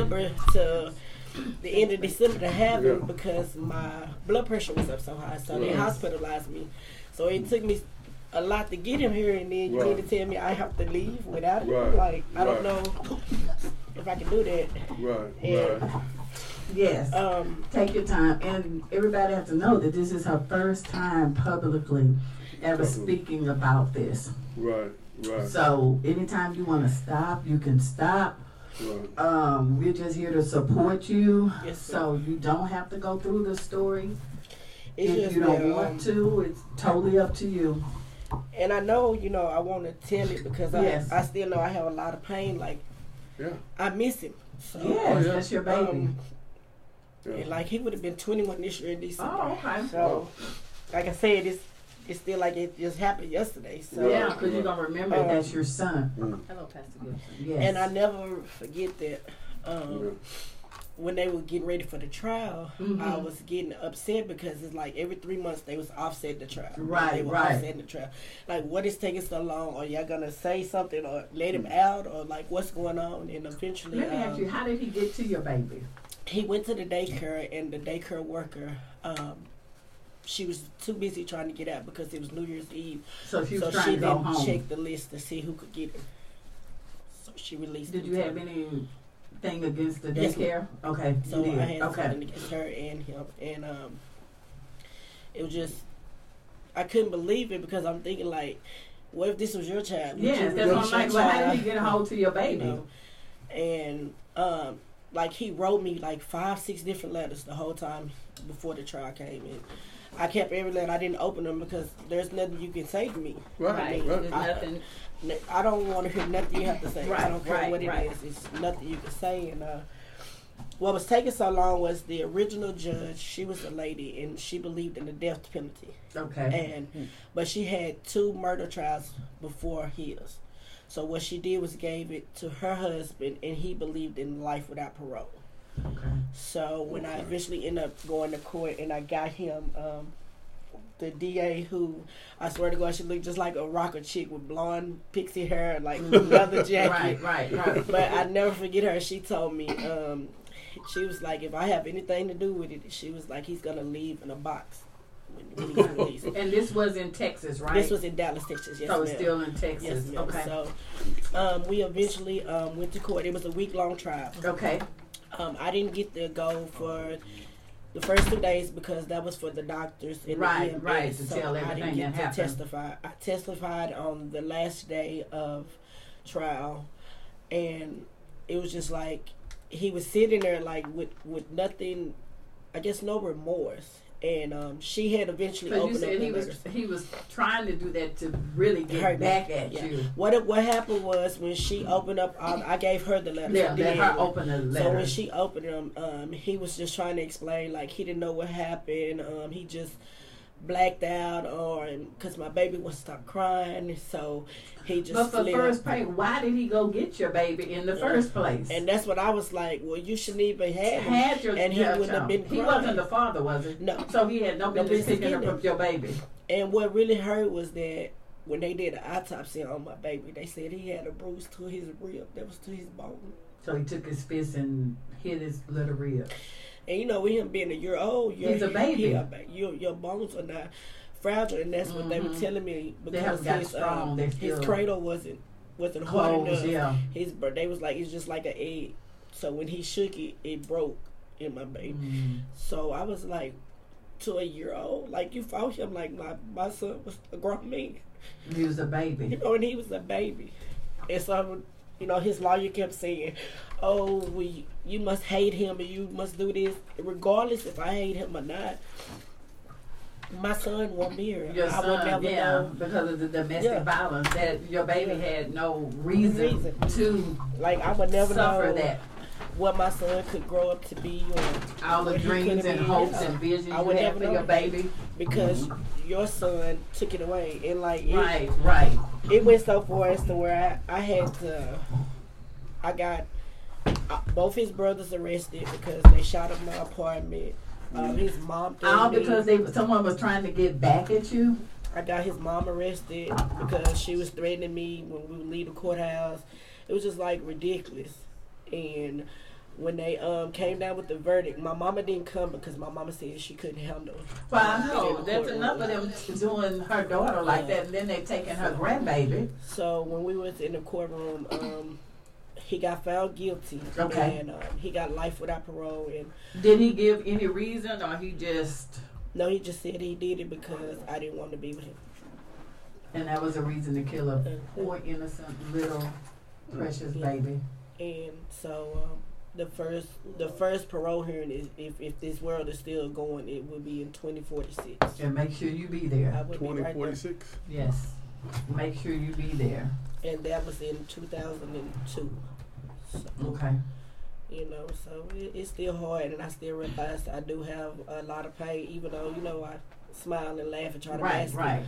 November to the end of December to have him because my blood pressure was up so high. So they hospitalized me. So it took me a lot to get him here, and then you need to tell me I have to leave without him. Like, I don't know if I can do that. Right. Yes. Take your time. And everybody has to know that this is her first time publicly ever speaking about this. Right. So anytime you want to stop, you can stop. Right. We're just here to support you. Yes, so you don't have to go through the story. If you don't want to, it's totally up to you. And I know, I want to tell it because I still know I have a lot of pain. Like, I miss him. So, that's your baby. And like, he would have been 21 this year in December. Oh, okay. So, like I said, it's still like it just happened yesterday. So yeah, because you're going to remember that's your son. Hello, Pastor Gibson. Yes. And I never forget that when they were getting ready for the trial, I was getting upset because it's like every 3 months they was offsetting the trial. They were offsetting the trial. Like, what is taking so long? Are y'all going to say something or let him out? Or like, what's going on? And eventually... Let me ask you, how did he get to your baby? He went to the daycare, and the daycare worker... she was too busy trying to get out because it was New Year's Eve. So she was trying to go home. She didn't check the list to see who could get her. So she released Did you have anything against the daycare? Okay. So I had something against her and him. And it was just, I couldn't believe it because I'm thinking like, what if this was your child? Yes, that's what I'm like. Well, how did he get a hold to your baby? And like he wrote me like 5-6 different letters the whole time before the trial came in. I kept every letter. I didn't open them because there's nothing you can say to me. Right. There's nothing. I don't want to hear nothing you have to say. I don't care what it is. It's nothing you can say. And what was taking so long was the original judge. She was a lady, and she believed in the death penalty. Okay. But she had 2 murder trials before his. So what she did was gave it to her husband, and he believed in life without parole. Okay. So when I eventually ended up going to court and I got him, the DA who, I swear to God, she looked just like a rocker chick with blonde pixie hair and like leather jacket. Right. But I never forget her. She told me, she was like, if I have anything to do with it, she was like, he's going to leave in a box when he's released. And this was in Texas, right? This was in Dallas, Texas, yes, so it's still in Texas. Yes, ma'am. Okay. So we eventually went to court. It was a week-long trial. Okay. I didn't get to go for the first 2 days because that was for the doctors and the EMS, to so tell everything I didn't get that to happened. testify. I testified on the last day of trial, and it was just like he was sitting there like with nothing, I guess no remorse. And she had eventually opened up the letters. He was trying to do that to really get back at you. What happened was when she opened up, I gave her the letters. Yeah, let her open the letters. So when she opened them, he was just trying to explain like he didn't know what happened. He just blacked out, or because my baby wouldn't stop crying, so he just. But for first place, why did he go get your baby in the first place? And that's what I was like. Well, you shouldn't even have him. And he wouldn't have been crying. He wasn't the father, was he? No. So he had no business picking up your baby. And what really hurt was that when they did an autopsy on my baby, they said he had a bruise to his rib. That was to his bone. So he took his fist and hit his little rib. And with him being a year old, he's a baby. Your bones are not fragile, and that's what they were telling me because his cradle wasn't hard enough. Yeah. His birthday was like it's just like an egg. So when he shook it, it broke in my baby. So I was like, to a year old, like you found him like my son was a grown man. He was a baby. And he was a baby, and so. His lawyer kept saying, "Oh, you must hate him and you must do this." Regardless if I hate him or not, my son won't be here. Your son, would never know. Because of the domestic violence, that your baby had no reason to I would never suffer know that. What my son could grow up to be, or all the dreams and hopes and visions you had for your baby, because your son took it away, and right. It went so far as to where I got both his brothers arrested because they shot up my apartment. His mom. All because someone was trying to get back at you. I got his mom arrested because she was threatening me when we would leave the courthouse. It was just ridiculous. And when they came down with the verdict, my mama didn't come because my mama said she couldn't handle it. Well, I know. That's enough of them doing her daughter like that, and then they taking her grandbaby. So when we was in the courtroom, he got found guilty. Okay. And he got life without parole. And did he give any reason, or he just? No, he just said he did it because I didn't want to be with him. And that was a reason to kill a poor, innocent, little, precious baby. And so the first parole hearing is if this world is still going, it will be in 2046. And make sure you be there. 2046. Yes. Make sure you be there. And that was in 2002. So, okay. You know, so it's still hard, and I still realize I do have a lot of pain, even though, you know, I smile and laugh and try to mask it. Right.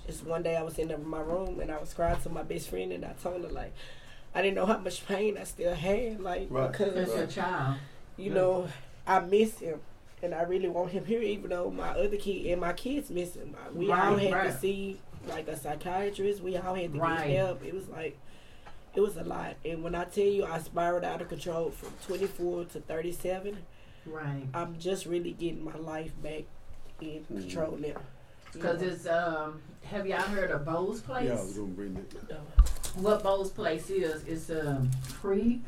Just one day I was in my room, and I was crying to my best friend, and I told her, like, I didn't know how much pain I still had, like, because it's your child. You know, I miss him, and I really want him here, even though my other kid and my kids miss him. We all had to see, like, a psychiatrist. We all had to get help. It was like, it was a lot. And when I tell you I spiraled out of control from 24 to 37, I'm just really getting my life back in control now. Because it's, have y'all heard of Bo's Place? Yeah, I was going to bring it. What Bo's Place is, it's a free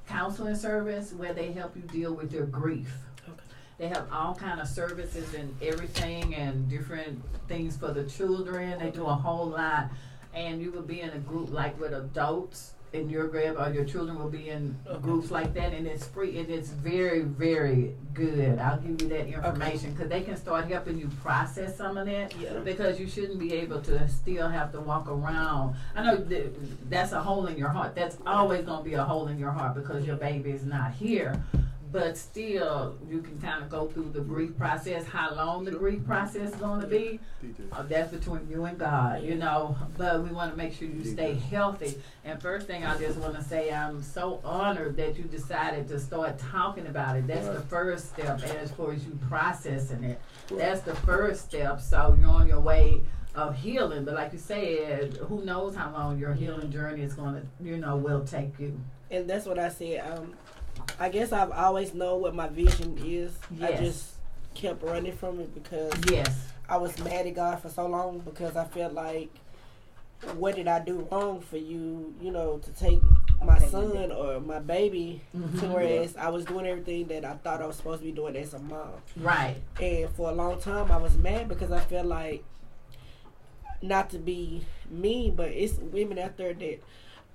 counseling service where they help you deal with your grief. Okay. They have all kind of services and everything and different things for the children. They do a whole lot. And you will be in a group like with adults in your grade, or your children will be in groups like that, and it's free. It is very, very good. I'll give you that information because they can start helping you process some of that because you shouldn't be able to still have to walk around. I know that's a hole in your heart. That's always going to be a hole in your heart because your baby is not here. But still, you can kind of go through the grief process. How long the grief process is going to be, that's between you and God, you know. But we want to make sure you stay healthy. And first thing I just want to say, I'm so honored that you decided to start talking about it. That's the first step as far as you processing it. That's the first step. So you're on your way of healing. But like you said, who knows how long your healing journey is going to, you know, will take you. And that's what I said. I guess I've always known what my vision is. I just kept running from it because I was mad at God for so long because I felt like, what did I do wrong for you, you know, to take my son or my baby to whereas I was doing everything that I thought I was supposed to be doing as a mom. Right. And for a long time I was mad because I felt like, not to be mean, but it's women out there that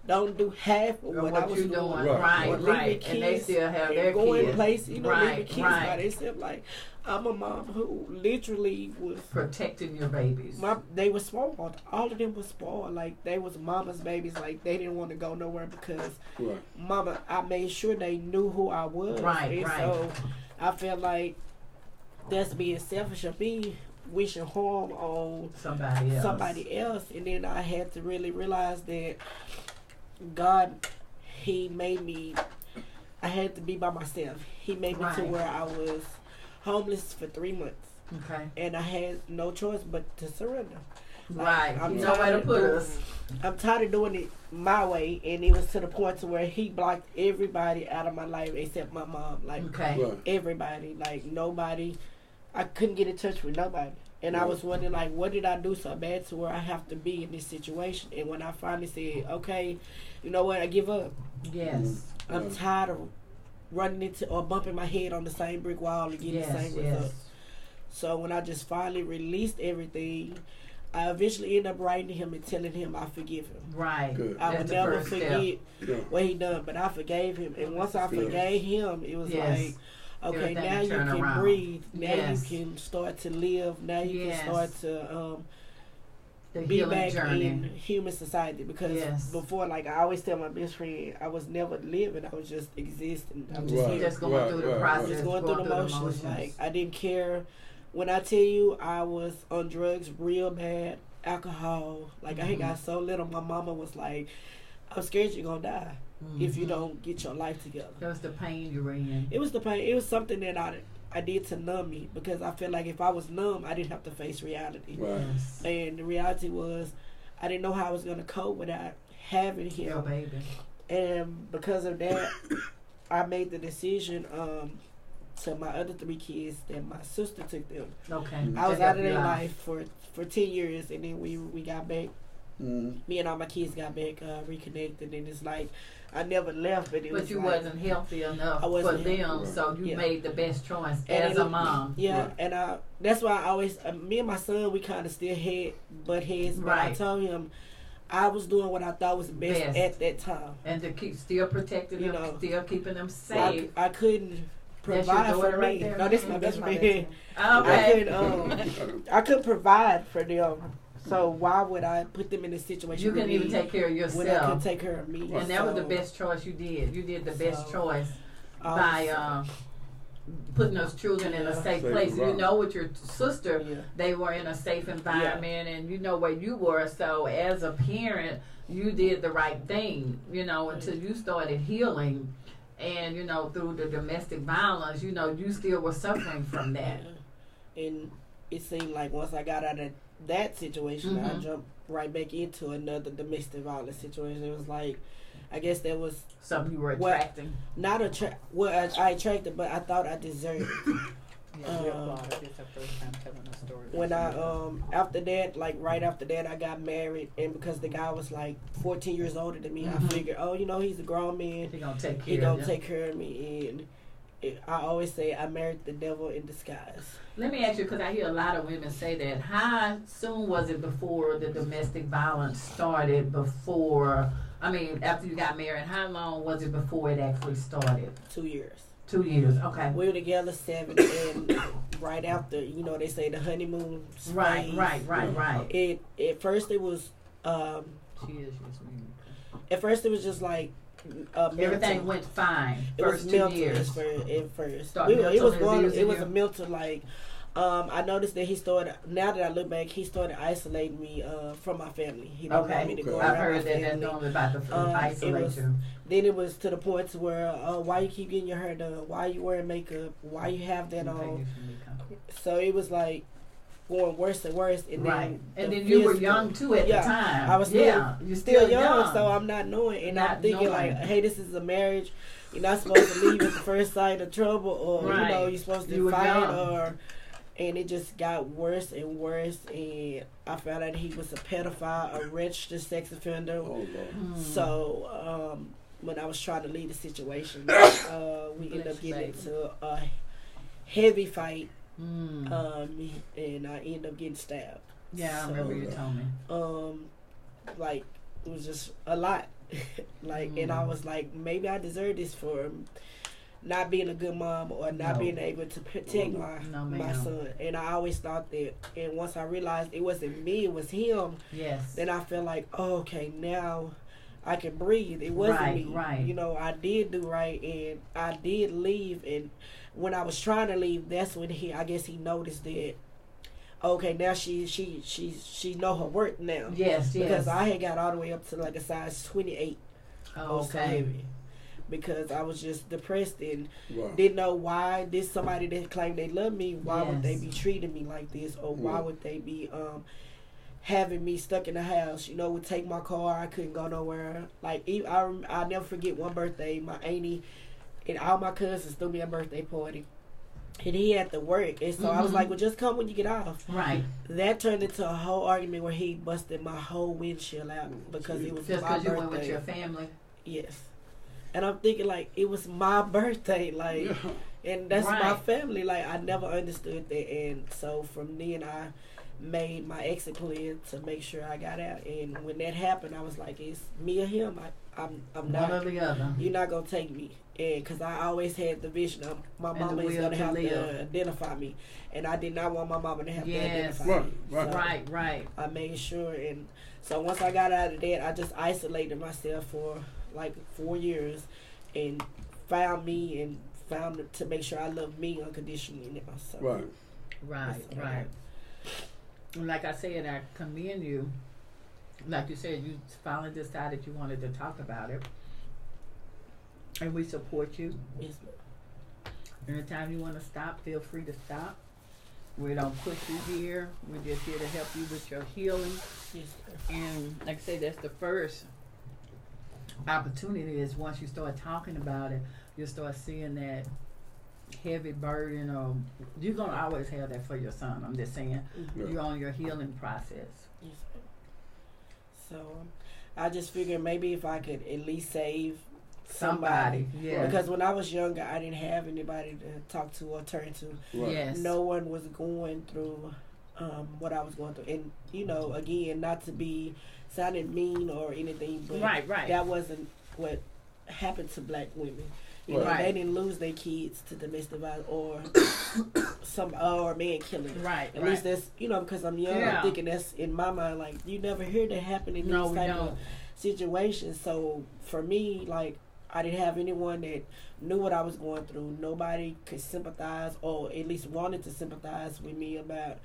don't do half of what I was doing. Right. And they still have their going kids. Place, you know, leaving kids by themselves. Like, I'm a mom who literally was protecting your babies. They were spoiled. All of them were spoiled. Like, they was mama's babies. Like, they didn't want to go nowhere because mama, I made sure they knew who I was. So I felt like that's being selfish of me, wishing harm on somebody else. And then I had to really realize that God, He made me, I had to be by myself. He made me to where I was homeless for 3 months. And I had no choice but to surrender. Like, I'm tired of doing it my way, and it was to the point to where He blocked everybody out of my life except my mom. Like, everybody. Like, nobody. I couldn't get in touch with nobody. And I was wondering, like, what did I do so bad to where I have to be in this situation? And when I finally said, okay, you know what, I give up. I'm tired of running into or bumping my head on the same brick wall and getting the same results. So when I just finally released everything, I eventually ended up writing to him and telling him I forgive him. I would never forget what he done, but I forgave him. And once I forgave him, it was like, okay, now you can breathe. Now you can start to live. Now you can start to be back in human society. Because before, like I always tell my best friend, I was never living. I was just existing. I was just going through the process. Just going through the motions. Like, I didn't care. When I tell you I was on drugs real bad, alcohol. Like, I had got so little. My mama was like, I'm scared you're going to die. If you don't get your life together. That was the pain you were in. It was the pain. It was something that I did to numb me because I feel like if I was numb, I didn't have to face reality. And the reality was I didn't know how I was going to cope without having him. Your baby. And because of that, I made the decision to my other 3 kids that my sister took them. Okay. I was out of their life for 10 years, and then we got back. Me and all my kids got back reconnected, and it's like I never left, but you wasn't healthy enough for them, so you made the best choice as a mom. Yeah, and that's why I always me and my son, we kind of still butt heads, but I told him I was doing what I thought was best at that time, and to keep still protecting them, still keeping them safe. I couldn't provide for me. Right, no, this is my best friend. Okay. I couldn't provide for them. So why would I put them in a situation? You couldn't even take care of yourself. When I could take care of me. And that was the best choice you did. You did the best choice by putting those children in a safe place. You know, with your sister, they were in a safe environment, and you know where you were. So as a parent, you did the right thing, you know, until you started healing. And, you know, through the domestic violence, you know, you still were suffering from that. And it seemed like once I got out of that situation, I jumped right back into another domestic violence situation. It was like, I guess that was something you were attracting. I attracted, but I thought I deserved. When after that, like right after that, I got married, and because the guy was like 14 years older than me, I figured, you know, he's a grown man. He gonna take care. He gonna take care of me, and I always say I married the devil in disguise. Let me ask you, because I hear a lot of women say that. How soon was it before the domestic violence started? After you got married, how long was it before it actually started? 2 years. 2 years, okay. We were together 7, and right after, you know, they say the honeymoon. Right. At first it was. At first it was just like. Everything went fine. It was mental at first. It was a mental, like, I noticed that he started, now that I look back, he started isolating me from my family. He didn't want me to go around. I've heard that that's normally about to isolate you. Then it was to the point to where, why you keep getting your hair done? Why you wearing makeup? Why you have that on? So it was like going worse and worse. And then you were young too at the time. I was you're still young, so I'm not knowing. And I'm thinking like, hey, this is a marriage. You're not supposed to leave at the first sign of trouble, or you know, you're supposed to fight, and it just got worse and worse. And I found out he was a pedophile, a registered sex offender. So when I was trying to leave the situation, we ended up getting into a heavy fight. And I ended up getting stabbed. Yeah, I remember you told me. Like, it was just a lot. And I was like, maybe I deserve this for not being a good mom or not being able to protect my son. And I always thought that. And once I realized it wasn't me, it was him. Yes. Then I felt like, oh, okay, now I can breathe. It wasn't me. Right. You know, I did do right, and I did leave. And when I was trying to leave, that's when I guess he noticed that. Okay, now she know her worth now. Yes. Because I had got all the way up to like a size 28. Okay. Because I was just depressed and didn't know why this somebody that claimed they love me, why would they be treating me like this, or why would they be having me stuck in the house, you know, would take my car, I couldn't go nowhere. Like, I'll never forget one birthday, my auntie and all my cousins threw me a birthday party. And he had to work. And so I was like, well, just come when you get off. Right. That turned into a whole argument where he busted my whole windshield out because it was just my birthday. Just because you went with your family? Yes. And I'm thinking, like, it was my birthday. Like, and that's my family. Like, I never understood that. And so from then, I made my exit plan to make sure I got out. And when that happened, I was like, it's me or him. I'm not. One or the other. You're not going to take me. And because I always had the vision of my mama is going to have to identify me. And I did not want my mama to have to identify me. Right. I made sure. And so once I got out of that, I just isolated myself for like 4 years and found me and found to make sure I love me unconditionally now. So. Right. Like I said, I commend you. Like you said, you finally decided you wanted to talk about it. And we support you. Yes. Anytime you want to stop, feel free to stop. We don't push you here. We're just here to help you with your healing. Yes, sir. And like I say, that's the first opportunity is once you start talking about it, you'll start seeing that heavy burden, or you're going to always have that for your son. I'm just saying, you're on your healing process. Yes. So I just figured maybe if I could at least save somebody. Yeah. Because when I was younger, I didn't have anybody to talk to or turn to. Right. Yes. No one was going through what I was going through. And, you know, again, not to be sounding mean or anything, but Right. that wasn't what happened to black women. You know, they didn't lose their kids to domestic violence or or man killing. Right. At least that's, you know, because I'm young, I'm thinking that's in my mind, like, you never hear that happen in these type of situations. So for me, like, I didn't have anyone that knew what I was going through. Nobody could sympathize or at least wanted to sympathize with me about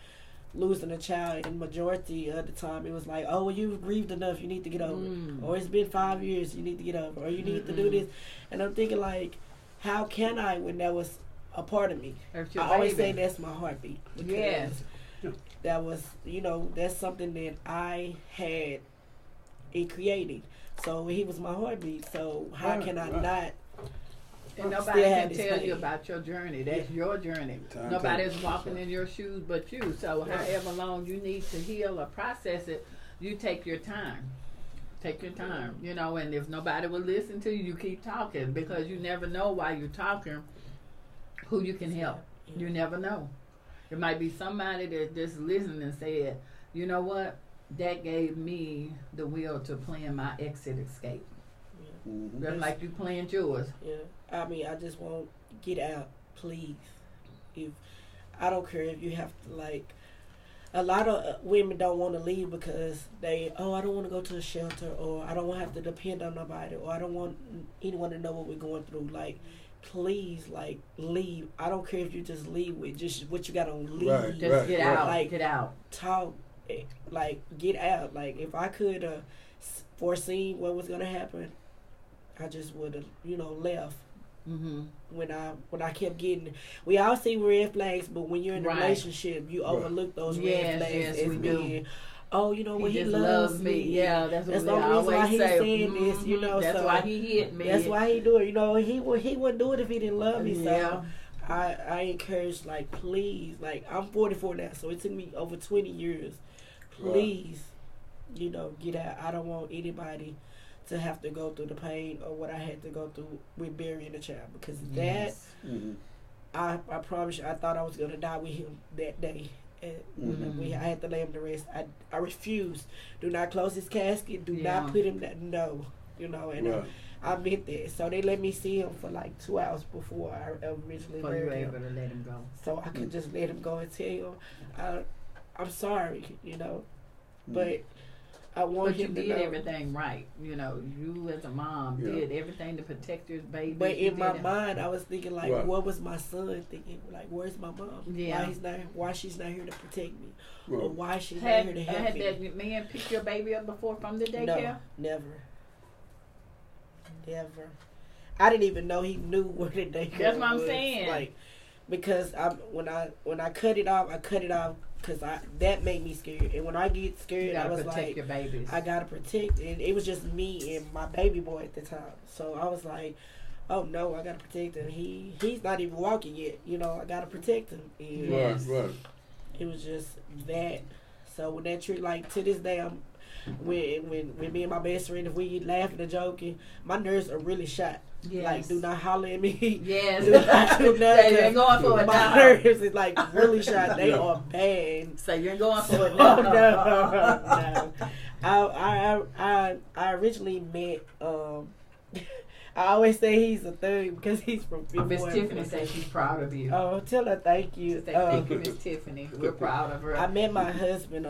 losing a child. And majority of the time it was like, oh, well, you've grieved enough, you need to get over it. Or it's been 5 years, you need to get over it. Or you need to do this. And I'm thinking, like, how can I when that was a part of me? I always say that's my heartbeat. Because that was, you know, that's something that I had created. So he was my heartbeat. So how can I not? And nobody can tell you about your journey. That's your journey. Nobody's walking in your shoes but you. So however long you need to heal or process it, you take your time. Take your time, you know, and if nobody will listen to you, you keep talking, because you never know while you're talking who you can help. You never know. It might be somebody that just listened and said, you know what, that gave me the will to plan my exit escape. Just like you planned yours. Yeah. I mean, I just won't get out, please. If I don't care if you have to, like, a lot of women don't want to leave because I don't want to go to a shelter, or I don't want to have to depend on nobody, or I don't want anyone to know what we're going through. Like, please, like, leave. I don't care if you just leave with just what you got on, leave. Right, just get out. Like, get out. Talk. Like, get out. Like, if I could foreseen what was going to happen, I just would have, you know, left. When I kept getting, we all see red flags, but when you're in a relationship, you overlook those red flags as being, oh, you know, he loves me. Yeah, that's the only reason why he's saying this, you know. That's why he hit me. That's why he do it. You know, he wouldn't do it if he didn't love me. So I encourage, like, please, like, I'm 44 now, so it took me over 20 years. Please, you know, get out. I don't want anybody to have to go through the pain or what I had to go through with burying a child, because that I promise you, I thought I was gonna die with him that day. And I had to lay him to rest. I refused. Do not close his casket. Do not put him that. No, you know. And I meant that. So they let me see him for like 2 hours before I originally buried him. Able to let him go. So I could just let him go and tell him, I'm sorry, you know, but. I want him to know. But you did everything right. You know, you as a mom did everything to protect your baby. But in my mind, I was thinking, like, what was my son thinking? Like, where's my mom? Yeah. Why she's not here to protect me? Or why she's not here to help me? Had that man pick your baby up before from the daycare? No, never. I didn't even know he knew where the daycare was. That's what I'm saying. Like, because when I cut it off, because that made me scared. And when I get scared, I was like, your babies. I gotta protect. And it was just me and my baby boy at the time. So I was like, oh no, I gotta protect him. He's not even walking yet. You know, I gotta protect him. And right. It was just that. So when that tree, like, to this day, when me and my best friend, if we laughing and joking, my nerves are really shot. Yes. Like, do not holler at me. Yes. Do not do nothing. They're going for it. My nerves is like really shot. They are bad. So you're going for it. No. I originally met. I always say he's a thug because he's from. Miss Tiffany says she's proud of you. Oh, tell her thank you. Thank you, Miss Tiffany. We're proud of her. I met my husband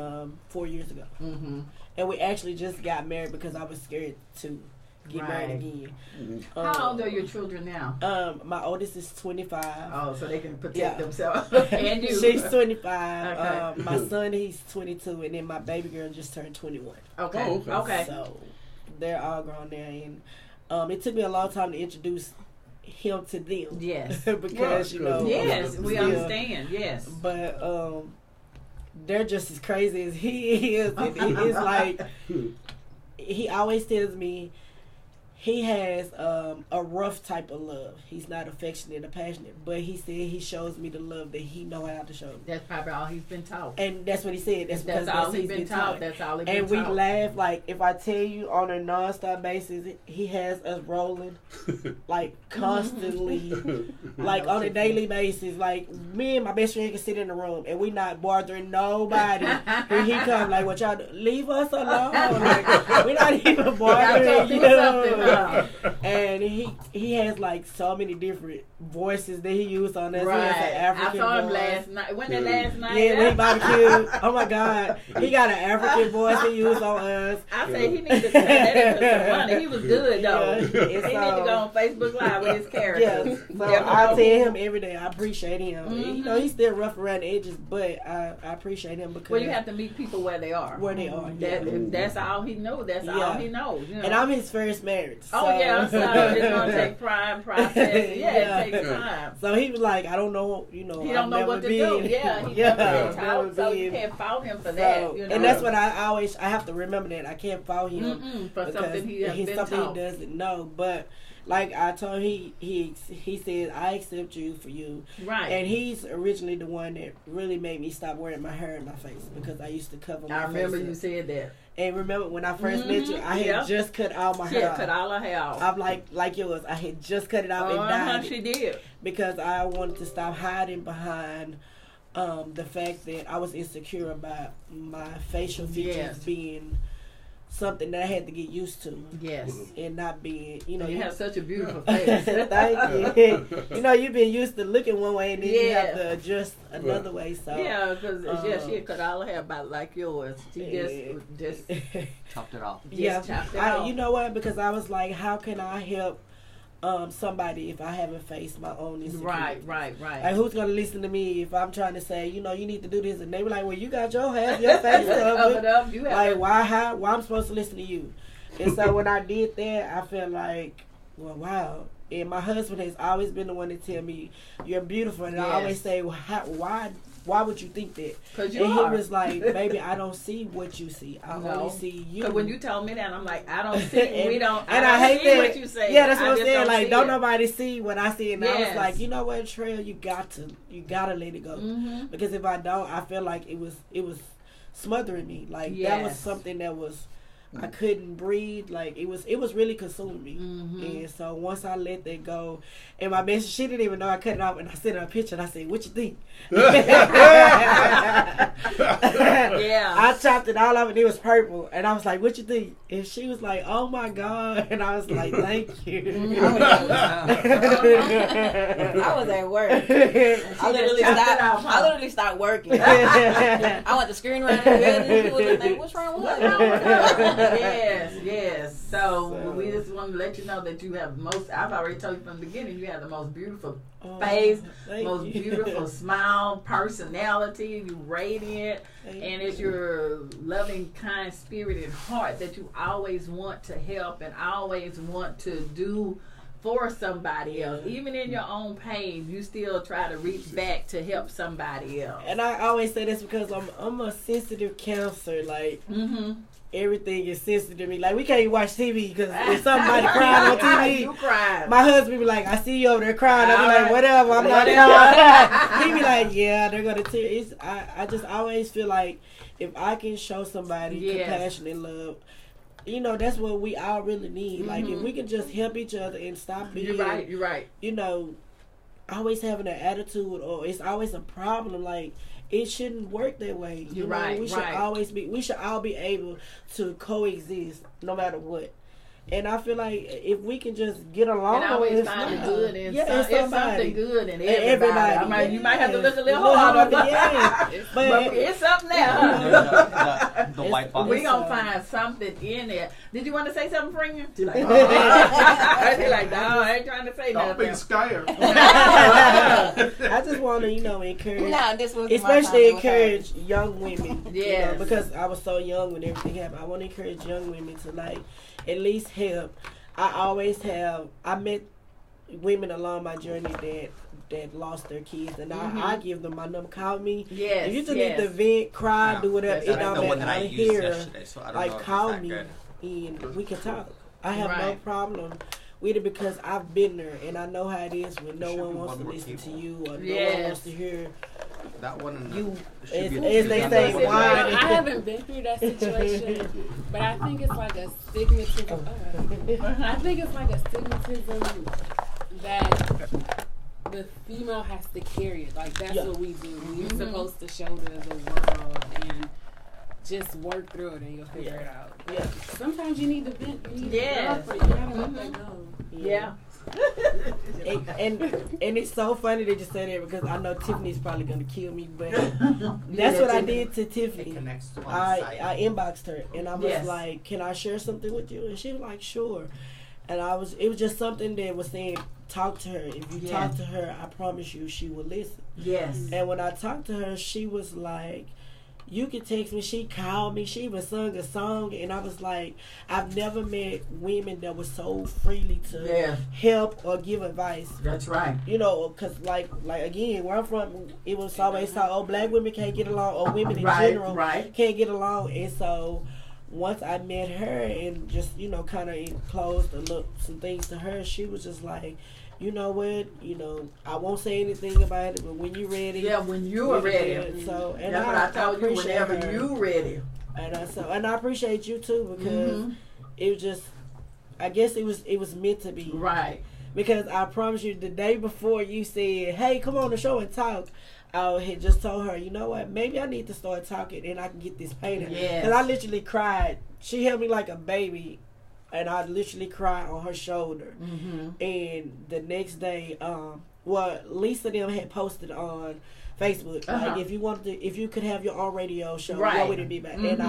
4 years ago, and we actually just got married because I was scared to get married again. How old are your children now? My oldest is 25. Oh, so they can protect themselves. And you. She's 25. Okay. My son, he's 22, and then my baby girl just turned 21. Okay. Okay. So they're all grown now, and it took me a long time to introduce him to them. Yes. Because, you know. Yes, we understand. Yes. But they're just as crazy as he is. And it's like, he always tells me he has a rough type of love. He's not affectionate or passionate, but he said he shows me the love that he know how to show. That's probably all he's been taught. And that's what he said. That's all he's been taught. That's all he's been and taught. And we laugh, like, if I tell you on a nonstop basis, he has us rolling, like, constantly, like, on a daily basis. Like, me and my best friend can sit in the room, and we not bothering nobody. When he come, like, what y'all do? Leave us alone. Like, we're not even bothering you. And he has like so many different voices that he used on us. Right. He has an African I saw him voice. last night. Wasn't it last night? Yeah, when he barbecued. Oh my God, he got an African voice he used on us. I said he needs to turn that into some money. He was good though. Yeah, he need to go on Facebook Live with his characters. Yeah, so I tell him every day. I appreciate him. Mm-hmm. You know, he's still rough around the edges, but I appreciate him because. Well, you have to meet people where they are. Where they are. That's all he knows. That's all he knows. You know? And I'm his first marriage. So. Oh yeah, so it's gonna take prime process. Yeah, it takes time. So he was like, I don't know, you know. He don't know what to do. Yeah, he never taught, so you can't fault him for that. You know? And that's what I have to remember that I can't fault him for something he has been something taught. He doesn't know. But like I told him, he said, I accept you for you. Right. And he's originally the one that really made me stop wearing my hair in my face because I used to cover my face. I remember you said that. And remember when I first met you, I had just cut all my hair off. Cut all her hair off. I'm like yours. I had just cut it off and dyed it. She did. Because I wanted to stop hiding behind the fact that I was insecure about my facial features being something that I had to get used to. Yes. And not being, you know. You have such a beautiful face. Thank you. You know, you've been used to looking one way and then you have to adjust another way. So yeah, because she had cut all her hair about like yours. She just chopped it off. Chopped it off. You know what? Because I was like, how can I help somebody if I haven't faced my own insecurities? Right. Like, who's gonna listen to me if I'm trying to say, you know, you need to do this, and they were like, well, you got your face covered up. Like, why I'm supposed to listen to you? And so when I did that, I felt like, well, wow. And my husband has always been the one to tell me, you're beautiful, and I always say, well, why would you think that? Because you are. He was like, baby, I don't see what you see. I only see you. Because when you told me that, I'm like, I don't see. And I hate that. What you say. Yeah, that's what I'm saying. Like, don't nobody see what I see. And yes. I was like, you know what, Trail, you gotta let it go. Mm-hmm. Because if I don't, I feel like it was smothering me. Like that was something that was. I couldn't breathe. Like it was really consuming me. Mm-hmm. And so once I let that go, and my best, she didn't even know I cut it off. And I sent her a picture and I said, "What you think?" Yeah. I chopped it all off and it was purple. And I was like, "What you think?" And she was like, "Oh my God!" And I was like, "Thank you." I was at work. I literally stopped working. I went to screenwriting and she was like, "What's wrong with her?" Yes. So we just want to let you know that you have I've already told you from the beginning, you have the most beautiful face, most beautiful smile, personality, you radiant, and it's your loving, kind, spirited heart that you always want to help and always want to do for somebody else. Even in your own pain, you still try to reach back to help somebody else. And I always say this because I'm a sensitive counselor. Like, everything is sensitive to me. Like, we can't even watch TV because if somebody crying on TV, you cry. My husband be like, I see you over there crying. I be like, whatever. I'm not crying. He be like, yeah, they're gonna tear. I just always feel like if I can show somebody compassion and love, you know, that's what we all really need. Like, if we can just help each other and stop being, you're right. You know, always having an attitude or it's always a problem. Like, it shouldn't work that way. You're right. We should all be able to coexist no matter what. And I feel like if we can just get along, and always find the good in something good in everybody. I mean, you might have to look a little harder, but it's something there. The white box. We gonna find something in there. Did you want to say something, Freeman? She's like, no, I ain't trying to say nothing. Don't be scared. I just want to, encourage, especially encourage young women. Yeah, because I was so young when everything happened. I want to encourage young women to at least help. I met women along my journey that lost their kids, and I give them my number. Call me. Yes. If you just need to vent, cry, do whatever. It don't matter. I'm here. So I don't know call if me, and we can talk. I have no problem with it because I've been there and I know how it is when no one wants to listen to you or no one wants to hear that one. You, as they say, why? I haven't been through that situation, but I think it's like a stigmatism. I think it's like a stigmatism that the female has to carry it. Like that's what we do. We're supposed to show the world and just work through it and you'll figure it out. Yeah. Sometimes you need to vent. You need to you gotta let that go. Yeah. and it's so funny that you say that because I know Tiffany's probably gonna kill me, but that's what I did to Tiffany. I inboxed her and I was like, "Can I share something with you?" And she was like, "Sure." And it was just something that was saying, talk to her. If you talk to her, I promise you, she will listen. Yes. And when I talked to her, she was like, you can text me. She called me. She even sung a song. And I was like, I've never met women that were so freely to help or give advice. That's right. You know, because like again, where I'm from, it was always thought, oh, black women can't get along, or women in general can't get along. And so once I met her and just, you know, kind of enclosed and looked some things to her, she was just like, you know what, you know, I won't say anything about it, but when you're ready. Yeah, when you are ready. So, and that's what I told you, whenever you ready. And I appreciate you too, because it was just, I guess it was meant to be. Right. Because I promise you, the day before you said, hey, come on the show and talk, I had just told her, you know what, maybe I need to start talking and I can get this painted. Yes. And I literally cried. She held me like a baby. And I literally cried on her shoulder. And the next day, Lisa them had posted on Facebook, like if you could have your own radio show, what would it be about? And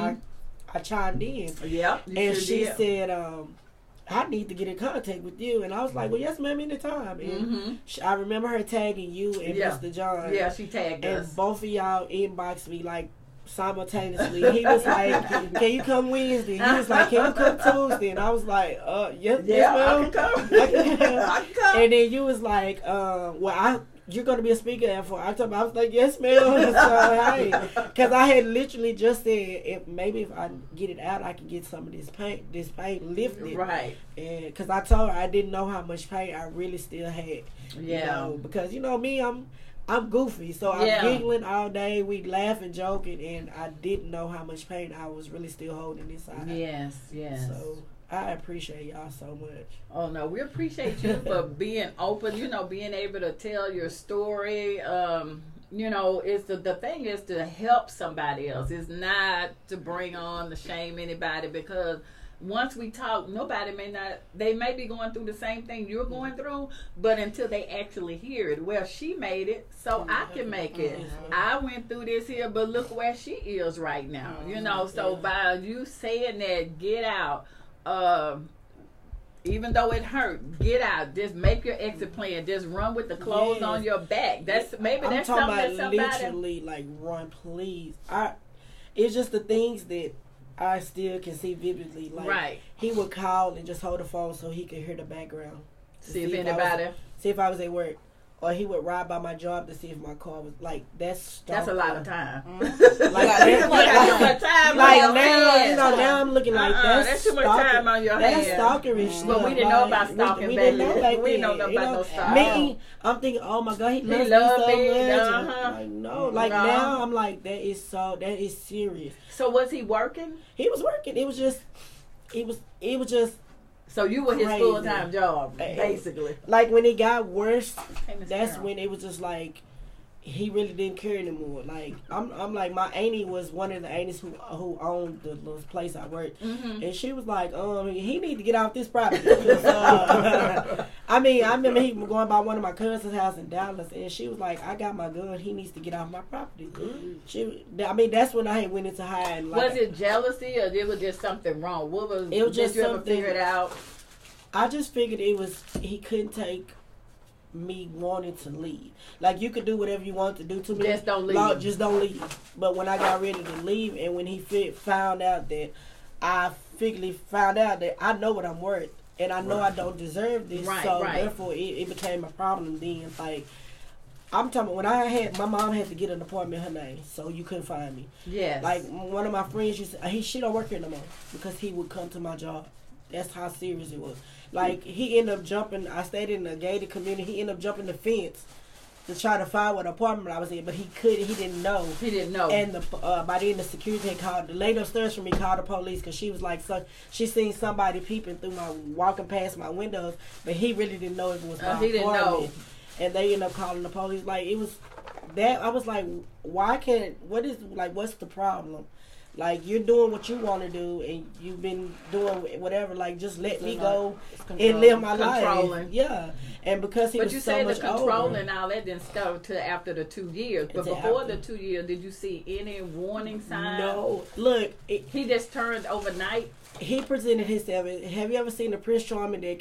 I chimed in. Yeah. And she said, I need to get in contact with you. And I was like, well, yes, ma'am, anytime. And I remember her tagging you and Mr. John. Yeah, she tagged us. And both of y'all inboxed me like simultaneously. He was like, can you come Wednesday? He was like, can you come Tuesday? And I was like, yes, ma'am. I can come. And then you was like, you're going to be a speaker for October. I was like, yes, ma'am. So, hey, because I had literally just said, maybe if I get it out, I can get some of this paint lifted. Right. And because I told her I didn't know how much paint I really still had. Yeah. You know, because, you know, me, I'm goofy, so I'm giggling all day. We laugh and joking, and I didn't know how much pain I was really still holding inside. Yes. So I appreciate y'all so much. Oh no, we appreciate you for being open. You know, being able to tell your story. You know, it's the thing is to help somebody else. It's not to bring on to shame anybody, because once we talk, they may be going through the same thing you're going through, but until they actually hear it, well, she made it, so I can make it. I went through this here, but look where she is right now, you know, so by you saying that, get out, even though it hurt, get out, just make your exit plan, just run with the clothes on your back. That's something that somebody literally like run, please. It's just the things that I still can see vividly. Like he would call and just hold the phone so he could hear the background. See if I was at work. Or he would ride by my job to see if my car was like that's a lot of time. Like now, you know, now I'm looking like that's too much time on your hands. That's stalkerish. But we didn't know about stalking. We didn't know back then. We didn't know about no stalking. Me, I'm thinking, oh my God, he loves me so much. Like no, like now I'm like that is serious. So was he working? He was working. It was just. So you were his full-time job, basically. Like when it got worse, that's when it was just like he really didn't care anymore. Like I'm like my auntie was one of the aunties who owned the little place I worked, and she was like, he need to get off this property. I remember he was going by one of my cousin's house in Dallas, and she was like, I got my gun. He needs to get off my property. That's when I had went into hiding. Like, was it jealousy or it was just something wrong? What was it? Was just did you something, ever figure it out? I just figured it was he couldn't take me wanting to leave. Like you could do whatever you want to do to me. Just don't leave. Just don't leave. But when I got ready to leave, and when he found out that I know what I'm worth, and I know I don't deserve this, therefore it became a problem. Then like I'm talking about when my mom had to get an apartment in her name, so you couldn't find me. Yes. Like one of my friends used to, she don't work here no more because he would come to my job That's how serious it was. Like, he ended up jumping. I stayed in a gated community. He ended up jumping the fence to try to find what apartment I was in, but he couldn't. He didn't know. And by the end, the security had called. The lady upstairs from me called the police because she was like, she seen somebody peeping through walking past my windows, but he really didn't know if it was my apartment. Didn't know. And they ended up calling the police. Like, it was that. I was like, what's the problem? Like, you're doing what you want to do, and you've been doing whatever. Like, just let me go and live my life. Yeah. And because he was so much older. But you said the controlling and all that didn't start until after the 2 years. But before the 2 years, did you see any warning signs? No. Look. He just turned overnight. He presented himself. Have you ever seen a Prince Charming that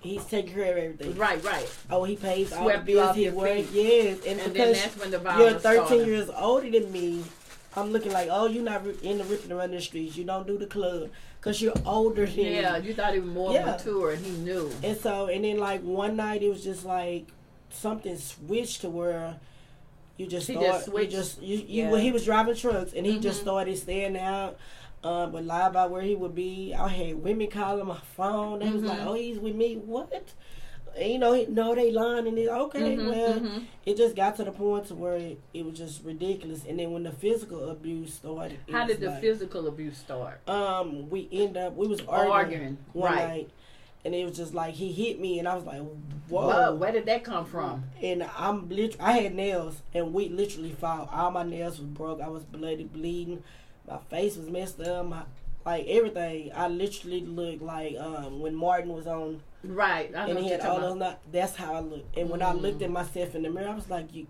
he's taking care of everything? Right. Oh, he pays all the bills. He works. Yes. And then because that's when the violence you're 13 started. years older than me, I'm looking like, oh, you're not in the ripping around the streets. You don't do the club because you're older than me. Yeah, you thought he was more mature, and he knew. And then like one night, it was just like something switched to where he was driving trucks, and he just started staying out, but lie about where he would be. I had women calling my phone. They was like, oh, he's with me. What? And, they lying, and it's okay. It just got to the point to where it was just ridiculous. And then when the physical abuse started, how did the physical abuse start? We was arguing one night, and it was just like he hit me, and I was like, whoa, where did that come from? And I had nails, and we literally fought. All my nails was broke. I was bloody, bleeding. My face was messed up. Like everything, I literally looked like when Martin was on. Right, I know. And he had all those. That's how I looked. And when I looked at myself in the mirror, I was like, "You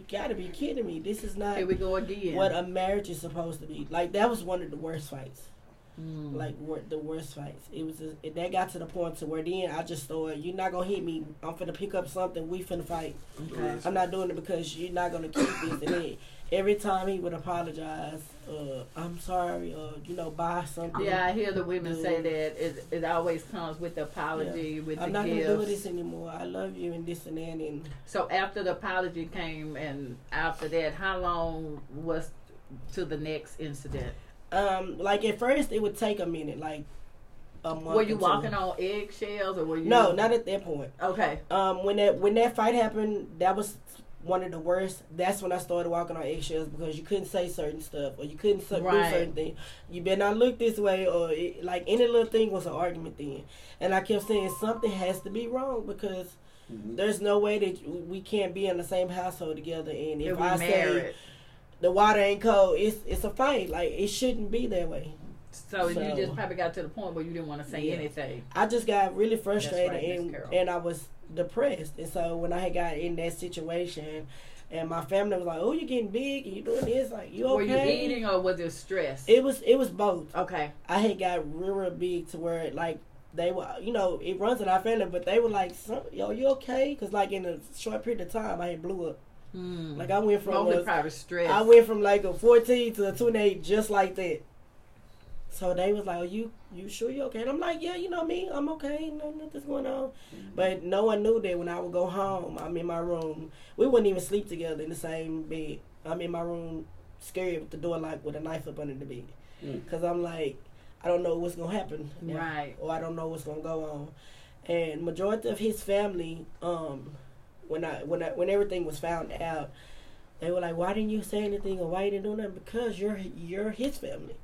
gotta be kidding me! This is not. Here we go again. What a marriage is supposed to be. Like, that was one of the worst fights. Like, the worst fights. It was. That got to the point to where then I just thought, you're not gonna hit me. I'm finna pick up something. We finna fight. Okay. I'm not doing it because you're not gonna keep this. And then every time he would apologize, I'm sorry, buy something. Yeah, I hear the women say that it always comes with the apology, with I'm the not gifts. gonna do this anymore. I love you and this and that. And so after the apology came, and after that, how long was to the next incident? Like at first it would take a minute, like a month. Were you walking on eggshells, or were you? No, not at that point. Okay. When that fight happened, that was one of the worst. That's when I started walking on eggshells, because you couldn't say certain stuff, or you couldn't do certain things. You better not look this way, or like any little thing was an argument then. And I kept saying something has to be wrong, because there's no way that we can't be in the same household together. And if I say the water ain't cold, it's a fight. Like, it shouldn't be that way. So you just probably got to the point where you didn't want to say anything. I just got really frustrated, and I was depressed. And so when I had got in that situation, and my family was like, "Oh, you're getting big, and you doing this, like, you okay?" Were you eating, or was it stress? It was both. Okay. I had got real big to where, like, they were, it runs in our family, but they were like, "Yo, you okay?" Because like in a short period of time, I had blew up. Like, I went from private stress. I went from like a 14 to a 28 just like that. So they was like, "Oh, you sure you okay?" And I'm like, "Yeah, you know me, I'm okay. Nothing's going on." But no one knew that when I would go home, I'm in my room. We wouldn't even sleep together in the same bed. I'm in my room, scared with the door locked, with a knife up under the bed, because I'm like, I don't know what's gonna happen, right? Or I don't know what's gonna go on. And majority of his family, when everything was found out, they were like, "Why didn't you say anything, or why you didn't do nothing?" Because you're his family.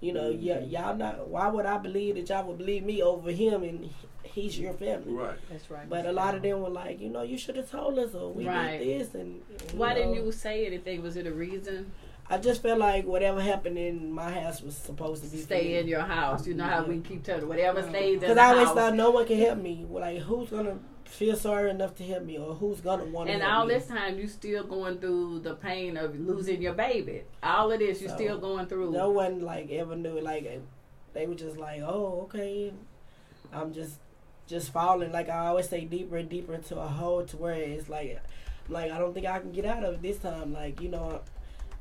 Y'all not. Why would I believe that y'all would believe me over him, and he's your family? Right. That's right. But a lot of them were like, you should have told us, or we did this, and why didn't you say anything? Was it a reason? I just felt like whatever happened in my house was supposed to be stay in your house. You know how we keep telling whatever stays in the house. Because I always thought no one can help me. Like, who's gonna feel sorry enough to help me, or who's gonna want to help me? And all this time, you still going through the pain of losing your baby. All of this, you still going through. No one ever knew. Like, they were just like, "Oh, okay." I'm just falling. Like I always say, deeper and deeper into a hole, to where it's like I don't think I can get out of it this time. Like,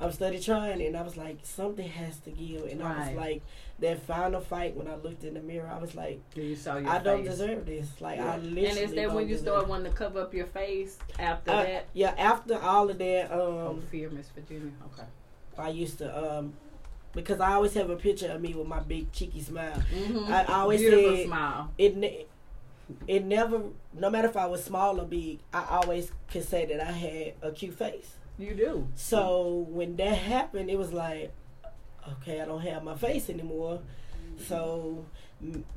I'm steady trying, and I was like, something has to give. And I was like, that final fight, when I looked in the mirror, I was like, you saw your I don't deserve this. Like, I literally And is that when you start wanting to cover up your face after that? Yeah, after all of that. Fear, Miss Virginia. Okay. I used to because I always have a picture of me with my big cheeky smile. Mm-hmm. I always beautiful said smile. It never, no matter if I was small or big, I always could say that I had a cute face. You do. So when that happened, it was like, okay, I don't have my face anymore. So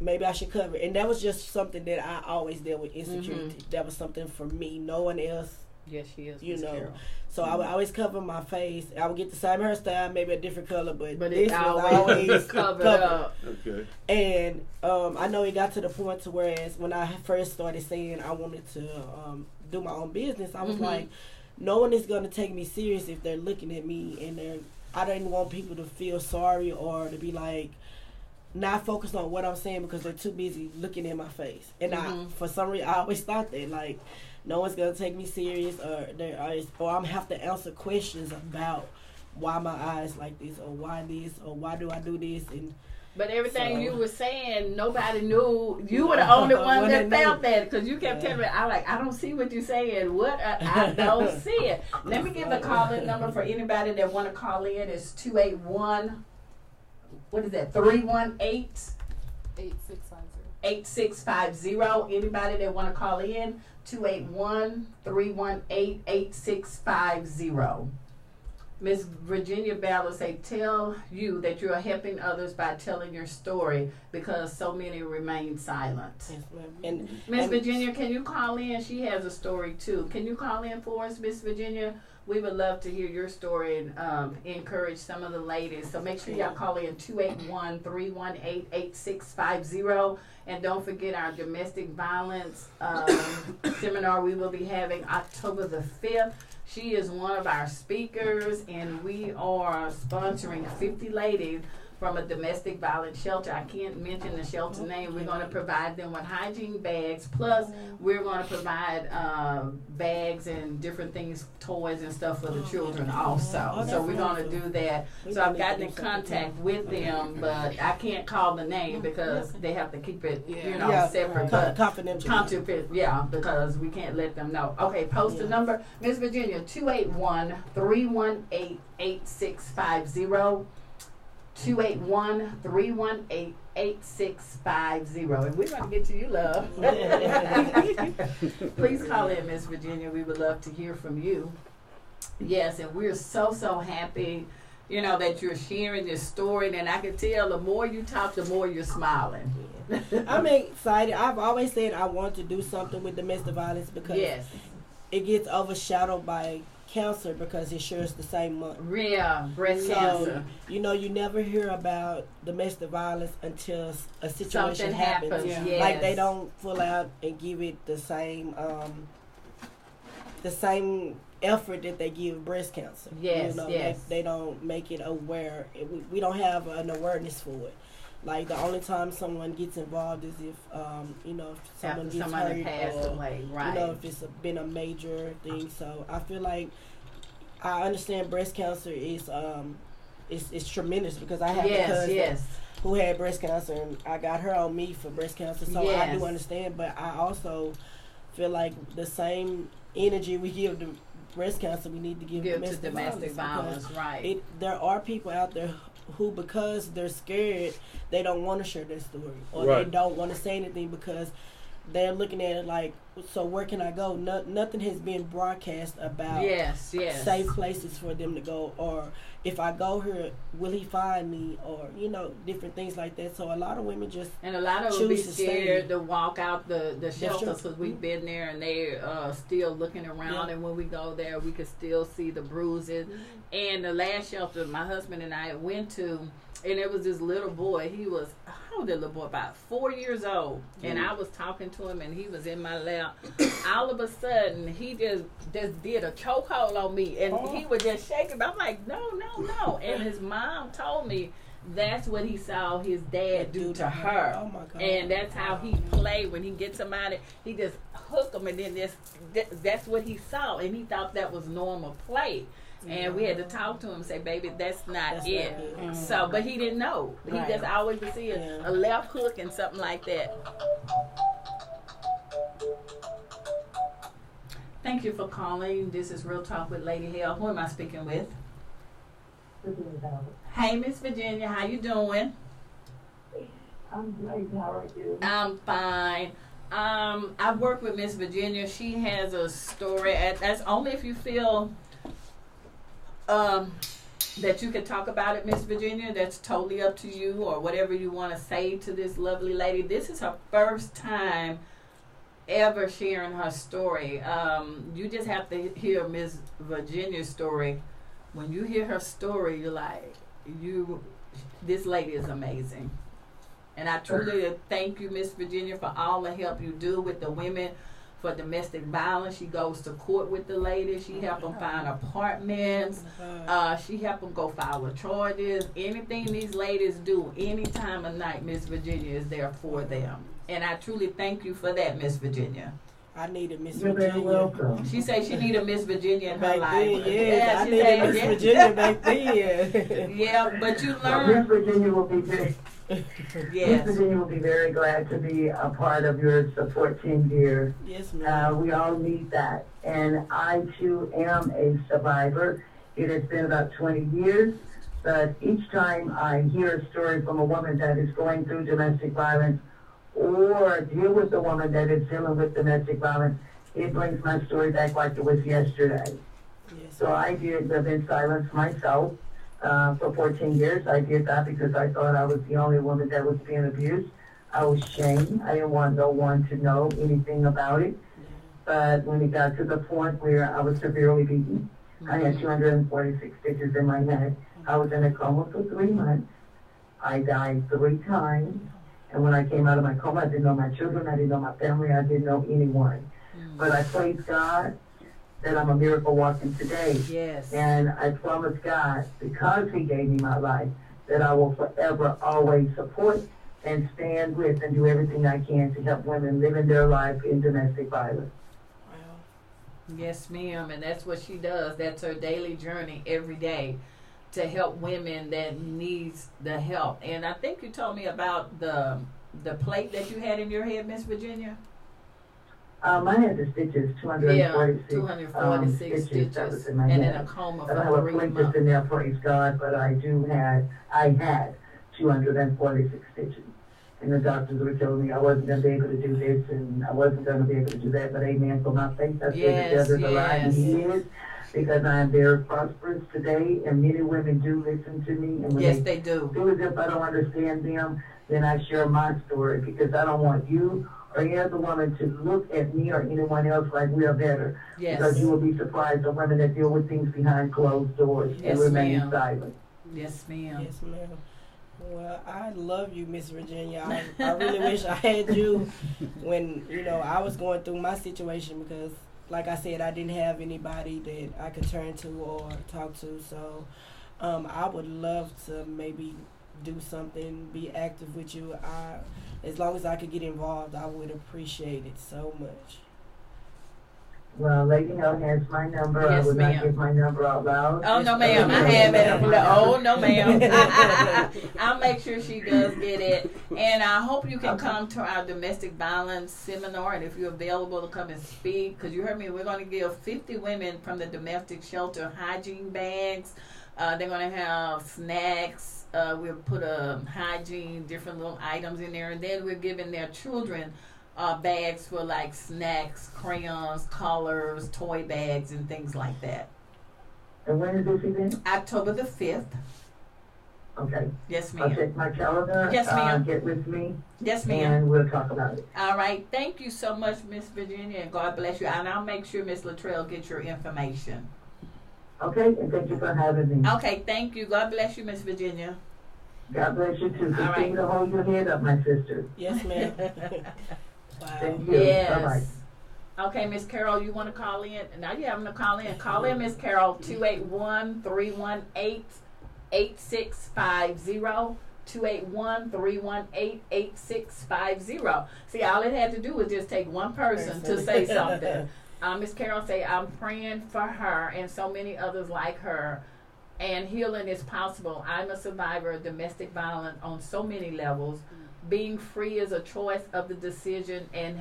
maybe I should cover it. And that was just something that I always dealt with, insecurity. That was something for me. No one else. Yes, she is. You know. Carol. So I would always cover my face. I would get the same hairstyle, maybe a different color, but it this was always covered up. Okay. And I know it got to the point to whereas when I first started saying I wanted to do my own business, I was like, no one is going to take me serious if they're looking at me and I didn't want people to feel sorry or to be like not focused on what I'm saying because they're too busy looking at my face. And for some reason, I always thought that like no one's gonna take me serious, or I'm have to answer questions about why my eyes like this, or why this, or why do I do this, and. But everything you were saying, nobody knew. You were the only one that felt that because you kept telling me, I don't see what you're saying. What? I don't see it. Let me give the call-in number for anybody that want to call in. It's 281, what is that, 318? 8650. Anybody that want to call in, 281-318-8650. Miss Virginia Ballard say, tell you that you are helping others by telling your story because so many remain silent. Yes, and Miss Virginia, can you call in? She has a story too. Can you call in for us, Miss Virginia? We would love to hear your story and encourage some of the ladies. So make sure y'all call in 281-318-8650. And don't forget our domestic violence seminar we will be having October the 5th. She is one of our speakers, and we are sponsoring 50 ladies from a domestic violence shelter. I can't mention the shelter name. We're going to provide them with hygiene bags, plus we're going to provide bags and different things, toys and stuff for the children also. So we're going to do that. So I've gotten in contact with them, but I can't call the name because they have to keep it, separate. But confidential. Yeah, because we can't let them know. Okay, post the number. Miss Virginia, 281-318-8650. 281-318-8650. And we're going to get to you, love. Please call in, Miss Virginia. We would love to hear from you. Yes, and we're so happy, that you're sharing this story. And I can tell the more you talk, the more you're smiling. I'm excited. I've always said I want to do something with domestic violence because it gets overshadowed by cancer because it shares the same month. Yeah, breast cancer. You never hear about domestic violence until a situation happens. Yes. Like they don't pull out and give it the same effort that they give breast cancer. Yes, They don't make it aware. We don't have an awareness for it. Like the only time someone gets involved is if if someone gets hurt passed away, right? If it's been a major thing. So I feel like I understand breast cancer is it's tremendous because I have a cousin who had breast cancer and I got her on me for breast cancer. So I do understand, but I also feel like the same energy we give to breast cancer, we need to give to domestic violence. Right? There are people out there who, because they're scared, they don't want to share their story or they don't want to say anything because they're looking at it like, so where can I go? Nothing has been broadcast about safe places for them to go, or if I go here, will he find me, or different things like that. So a lot of women and a lot of them be scared to walk out the shelters because we've been there and they're still looking around, and when we go there, we could still see the bruises. And the last shelter my husband and I went to, and it was this little boy. He was, how old is the little boy? About 4 years old. And I was talking to him, and he was in my lap. All of a sudden, he just did a chokehold on me, and he was just shaking. I'm like, no. And his mom told me that's what he saw his dad do to her. Oh my God. And that's how he played. When he gets somebody, he just hook them, and then that's what he saw, and he thought that was normal play. And we had to talk to him and say, baby, that's not it. So, but he didn't know. He just always would see a left hook and something like that. Thank you for calling. This is Real Talk with Lady Hale. Who am I speaking with? Hey, Miss Virginia, how you doing? I'm great. How are you? I'm fine. I've worked with Miss Virginia. She has a story. That's only if you feel that you can talk about it, Miss Virginia. That's totally up to you, or whatever you want to say to this lovely lady. This is her first time ever sharing her story. You just have to hear Miss Virginia's story. When you hear her story, you're like, this lady is amazing. And I truly thank you, Miss Virginia, for all the help you do with the women for domestic violence. She goes to court with the ladies. She help them find apartments. She help them go file the charges. Anything these ladies do, any time of night, Miss Virginia is there for them. And I truly thank you for that, Miss Virginia. I need a Miss You're Virginia. very welcome. She said she need a Miss Virginia in her Back life. then, yes, I needed a Miss Virginia back then. Yeah, but you Miss learn. Virginia will be very, Yes. Miss Virginia will be very glad to be a part of your support team here. Yes, ma'am. We all need that. And I too am a survivor. It has been about 20 years, but each time I hear a story from a woman that is going through domestic violence or deal with a woman that is dealing with domestic violence, it brings my story back like it was yesterday. Yes, So I did live in silence myself for 14 years. I did that because I thought I was the only woman that was being abused. I was shamed. I didn't want no one to know anything about it. But when it got to the point where I was severely beaten, I had 246 stitches in my head. I was in a coma for 3 months. I died 3 times. And when I came out of my coma, I didn't know my children, I didn't know my family, I didn't know anyone. But I praise God that I'm a miracle walking today. Yes. And I promise God, because He gave me my life, that I will forever always support and stand with and do everything I can to help women living their life in domestic violence. Yes, ma'am, and that's what she does. That's her daily journey every day, to help women that needs the help. And I think you told me about the plate that you had in your head, Miss Virginia. I had the stitches, 246, 246 stitches. That was stitches, in my and head. in a coma I don't have for a 3 plate months. that's in there, praise God, but I had 246 stitches. And the doctors were telling me I wasn't going to be able to do this and I wasn't going to be able to do that. But amen, for my faith, I said the devil's a lie, and he is, because I am very prosperous today, and many women do listen to me. And when Yes, they do. do as if I don't understand them, then I share my story, because I don't want you or any other woman to look at me or anyone else like we are better. Yes. Because you will be surprised at women that deal with things behind closed doors Yes, and remain ma'am. silent. Yes, ma'am. Yes, ma'am. Well, I love you, Miss Virginia. I really wish I had you when, I was going through my situation, because, like I said, I didn't have anybody that I could turn to or talk to. So I would love to maybe do something, be active with you. As long as I could get involved, I would appreciate it so much. Well, Lady Hale has my number. Yes, I would ma'am. not give my number out loud. Oh, no, ma'am. I have it. Oh, no, ma'am. I'll make sure she does get it. And I hope you can come to our domestic violence seminar. And if you're available to come and speak, because you heard me, we're going to give 50 women from the domestic shelter hygiene bags. They're going to have snacks. We'll put hygiene, different little items in there. And then we're giving their children bags for like snacks, crayons, colors, toy bags, and things like that. And when is this event? October the 5th. Okay. Yes, I'll ma'am. check my calendar. Yes, ma'am. Get with me, Yes, ma'am. and we'll talk about it. All right. Thank you so much, Miss Virginia, and God bless you. And I'll make sure Miss LaTral gets your information. Okay, and thank you for having me. Okay. Thank you. God bless you, Miss Virginia. God bless you too. All right. Continue to hold your head up, my sister. Yes, ma'am. Wow. Thank you. Yes. Bye-bye. Okay, Miss Carol, you want to call in? Now you having to call in. Call in, Miss Carol, 281-318-8650. 281-318-8650. See, all it had to do was just take one person to say something. Miss Carol say, I'm praying for her and so many others like her, and healing is possible. I'm a survivor of domestic violence on so many levels. Being free is a choice of the decision, and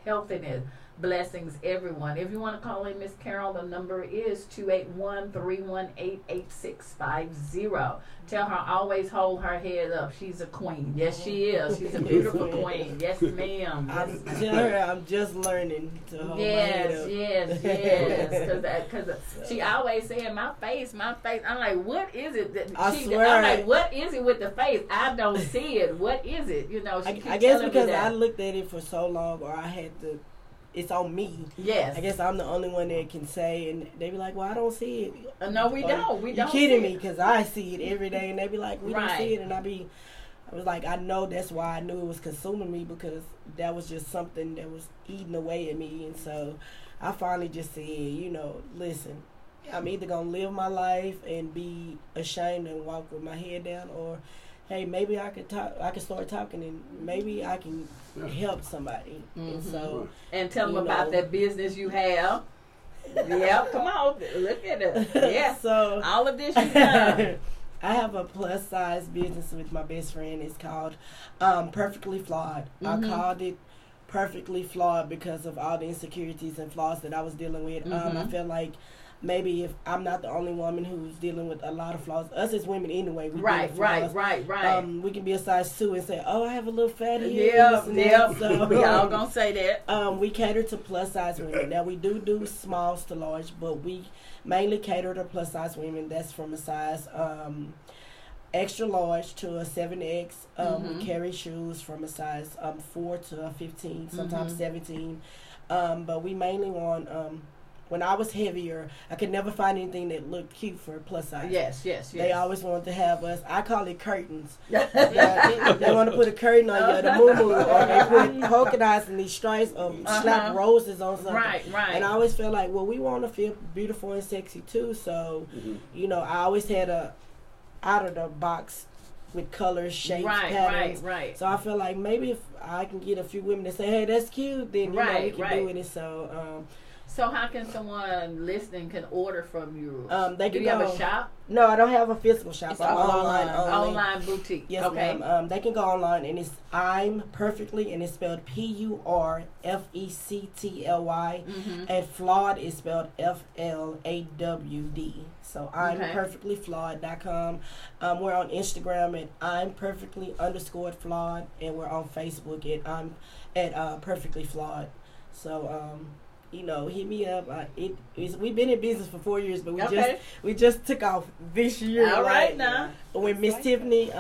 healthiness. Blessings, everyone. If you want to call in Miss Carol, the number is 281-318-8650. Tell her always hold her head up. She's a queen. Yes, she is. She's a beautiful queen. Yes, ma'am. Tell her I'm just learning to hold my head up. Yes. Because she always saying my face. I'm like, what is it? I swear. I'm like, what is it with the face? I don't see it. What is it? You know, she I guess because I looked at it for so long, or I had to. It's on me. Yes. I guess I'm the only one that can say, and they be like, "Well, I don't see it." No, we don't. We don't. You kidding me? Because I see it every day, and they be like, "We don't Right. see it," and I was like, I know that's why I knew it was consuming me, because that was just something that was eating away at me, and so I finally just said, you know, listen, I'm either gonna live my life and be ashamed and walk with my head down, or hey, maybe I could talk. I could start talking, and maybe I can help somebody. And so, and tell them about that business you have. Yeah, come on, look at it. Yeah, so all of this you've done. I have a plus size business with my best friend. It's called Perfectly Flawed. I called it Perfectly Flawed because of all the insecurities and flaws that I was dealing with. I feel like maybe if I'm not the only woman who's dealing with a lot of flaws, us as women anyway, we right. We can be a size 2 and say, "Oh, I have a little fat here." Yeah. So, we all gonna say that. We cater to plus size women. Now we do smalls to large, but we mainly cater to plus size women. That's from a size extra large to a 7X. We carry shoes from a size 4 to a 15, sometimes 17. But we mainly want. When I was heavier, I could never find anything that looked cute for plus size. Yes. They always wanted to have us. I call it curtains. They want to put a curtain on you, the moo-moo, or they put polka dots and these stripes of slap roses on something. Right. And I always feel like, well, we want to feel beautiful and sexy too. So, you know, I always had a out of the box with colors, shapes, patterns. Right. So I feel like maybe if I can get a few women to say, "Hey, that's cute," then you know we can do it. And so. So how can someone listening can order from you? They can do you have a shop? No, I don't have a physical shop. It's I'm online only. Online boutique. Yes, okay. ma'am. They can go online, and it's I'm Perfectly, and it's spelled PURFECTLY, and Flawed is spelled FLAWD. So I'm perfectlyflawed.com. We're on Instagram at I'm Perfectly_flawed, and we're on Facebook at I'm at Perfectly Flawed. So you know, hit me up. We've been in business for 4 years, but we just took off this year. All right now. When Miss Tiffany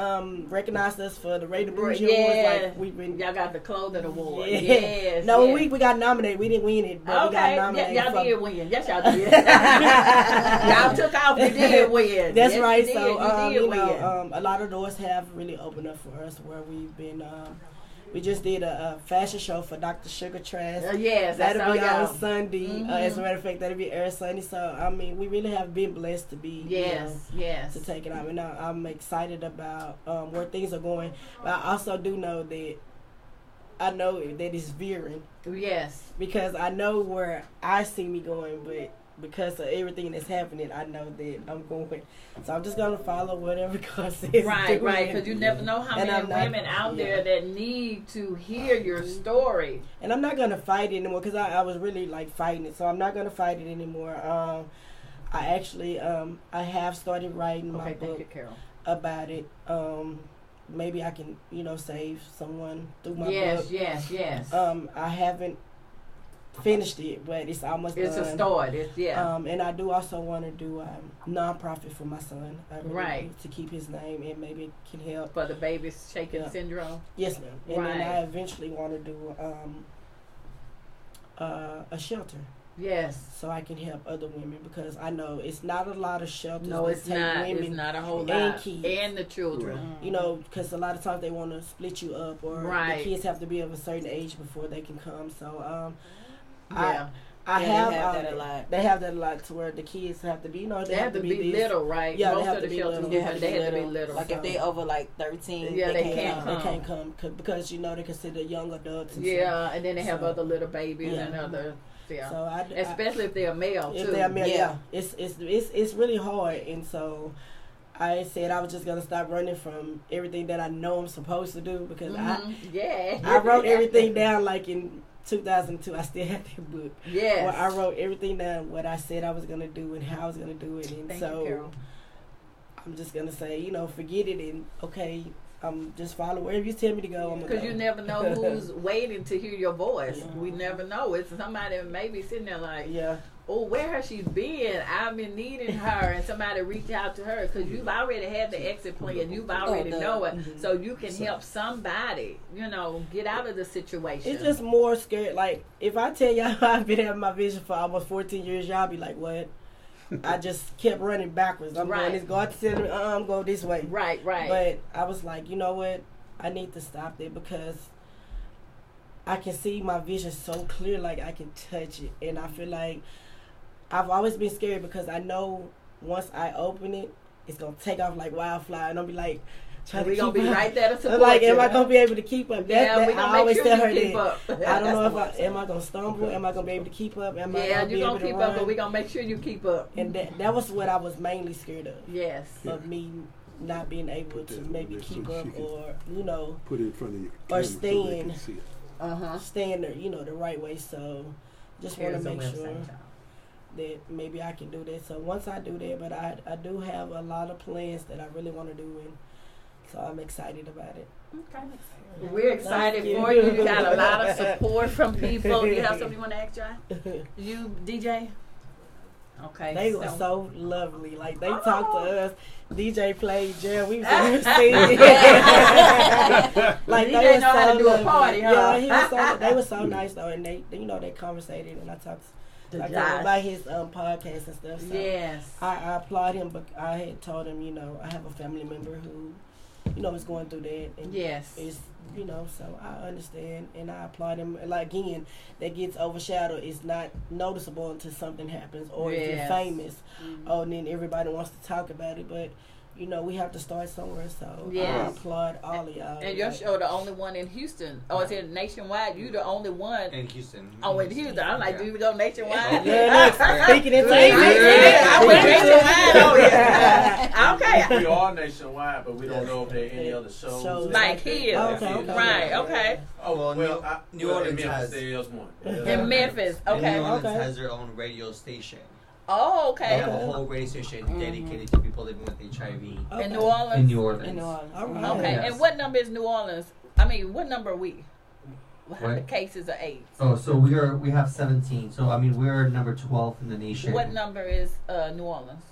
recognized us for the Rated Bougie Awards, like we've been. Y'all got the clothing award. Yeah. Yes. No, we got nominated. We didn't win it, but we got nominated. Y'all did win. Yes, y'all did. Y'all took off. You did win. That's yes, right. You So did win. a lot of doors have really opened up for us where we've been. We just did a fashion show for Dr. Sugar Trash. Yes, that'll be on Sunday. As a matter of fact, that'll be aired Sunday. So I mean, we really have been blessed to be to take it out. And I'm excited about where things are going. But I also do know that it's veering. Yes, because I know where I see me going, but because of everything that's happening, I know that I'm going. So I'm just going to follow whatever God says. Right. Because you never know how many women out there that need to hear your story. And I'm not going to fight it anymore because I was really like fighting it. So I'm not going to fight it anymore. I actually, I have started writing my book about it. Maybe I can, save someone through my book. Yes. I haven't finished it, but it's almost done. It's a start. And I do also want to do nonprofit for my son. Right. To keep his name, and maybe it can help for the baby's shaking syndrome. Yes, ma'am. And then I eventually want to do a shelter. Yes. So I can help other women because I know it's not a lot of shelters. No, it's not. Women it's not a whole lot. And kids. And the children. Because a lot of times they want to split you up, or the kids have to be of a certain age before they can come. So I have that a lot. They have that a lot to where the kids have to be, they have to be little, right? Yeah, most they have of the to shelters they have to be little. Like if they over like 13, they can't come because they consider young adults. And and then they have other little babies and other. Yeah. So especially if they're male too. If they're male, it's really hard, and so I said I was just gonna stop running from everything that I know I'm supposed to do because I wrote everything down like in 2002, I still had that book. Yes. Where I wrote everything down, what I said I was going to do and how I was going to do it. And Thank so you, Carol. I'm just going to say, forget it and, okay, just follow wherever you tell me to go. Because you never know who's waiting to hear your voice. Yeah. We never know. It's somebody that may be sitting there like, Yeah. oh, where has she been? I've been needing her, and somebody reach out to her because you've already had the exit plan. You've already know it, so you can help somebody, get out of the situation. It's just more scared. Like, if I tell y'all I've been having my vision for almost 14 years, y'all be like, what? I just kept running backwards. I'm going this, God said, I'm going this way. Right. But I was like, you know what? I need to stop there because I can see my vision so clear, like I can touch it. And I feel like I've always been scared because I know once I open it, it's going to take off like wildfire. And I'll be like, we're going to be right there to support like, you. am I going to be able to keep up? We're going to make sure you keep up. I don't know if am I going to stumble? Am I going to be able to keep up? You're going to keep up, but we're going to make sure you keep up. And that was what I was mainly scared of. Yes. Of me not being able to maybe keep up or, put it in front of you. Or staying, staying there, the right way. So just want to make sure that maybe I can do that. So once I do that, but I do have a lot of plans that I really want to do, and so I'm excited about it. Okay. We're excited for you. You got a lot of support from people. You have something you want to ask, John? You, DJ? Okay. They were so lovely. Like, they talked to us. DJ played jam. We was singing. Like, DJ know how to do a party, huh? Yeah, they were so nice, though. And they conversated, and I talked about his podcast and stuff. So yes. I applaud him, but I had told him, I have a family member who, is going through that. And yes. It's, so I understand, and I applaud him. Like, again, that gets overshadowed. It's not noticeable until something happens, or if you're famous. Oh, and then everybody wants to talk about it, but we have to start somewhere. So I applaud all of y'all. And your show the only one in Houston. Oh, is it nationwide? You the only one in Houston. Oh, in Houston. I'm like, do we go nationwide? Speaking into I went nationwide. Oh yeah. Okay. We are nationwide, but we don't know if there are any other shows. Like here. Okay. Right. Okay. Oh well, New Orleans has there's one. In Memphis. Okay. New Orleans has their own radio station. Oh, okay. They have a whole radio station dedicated to people living with HIV. Okay. In New Orleans? In New Orleans. All right. Okay. Yes. And what number is New Orleans? I mean, what number are we? How many cases of AIDS? Oh, so we have 17. So, we're number 12 in the nation. What number is New Orleans?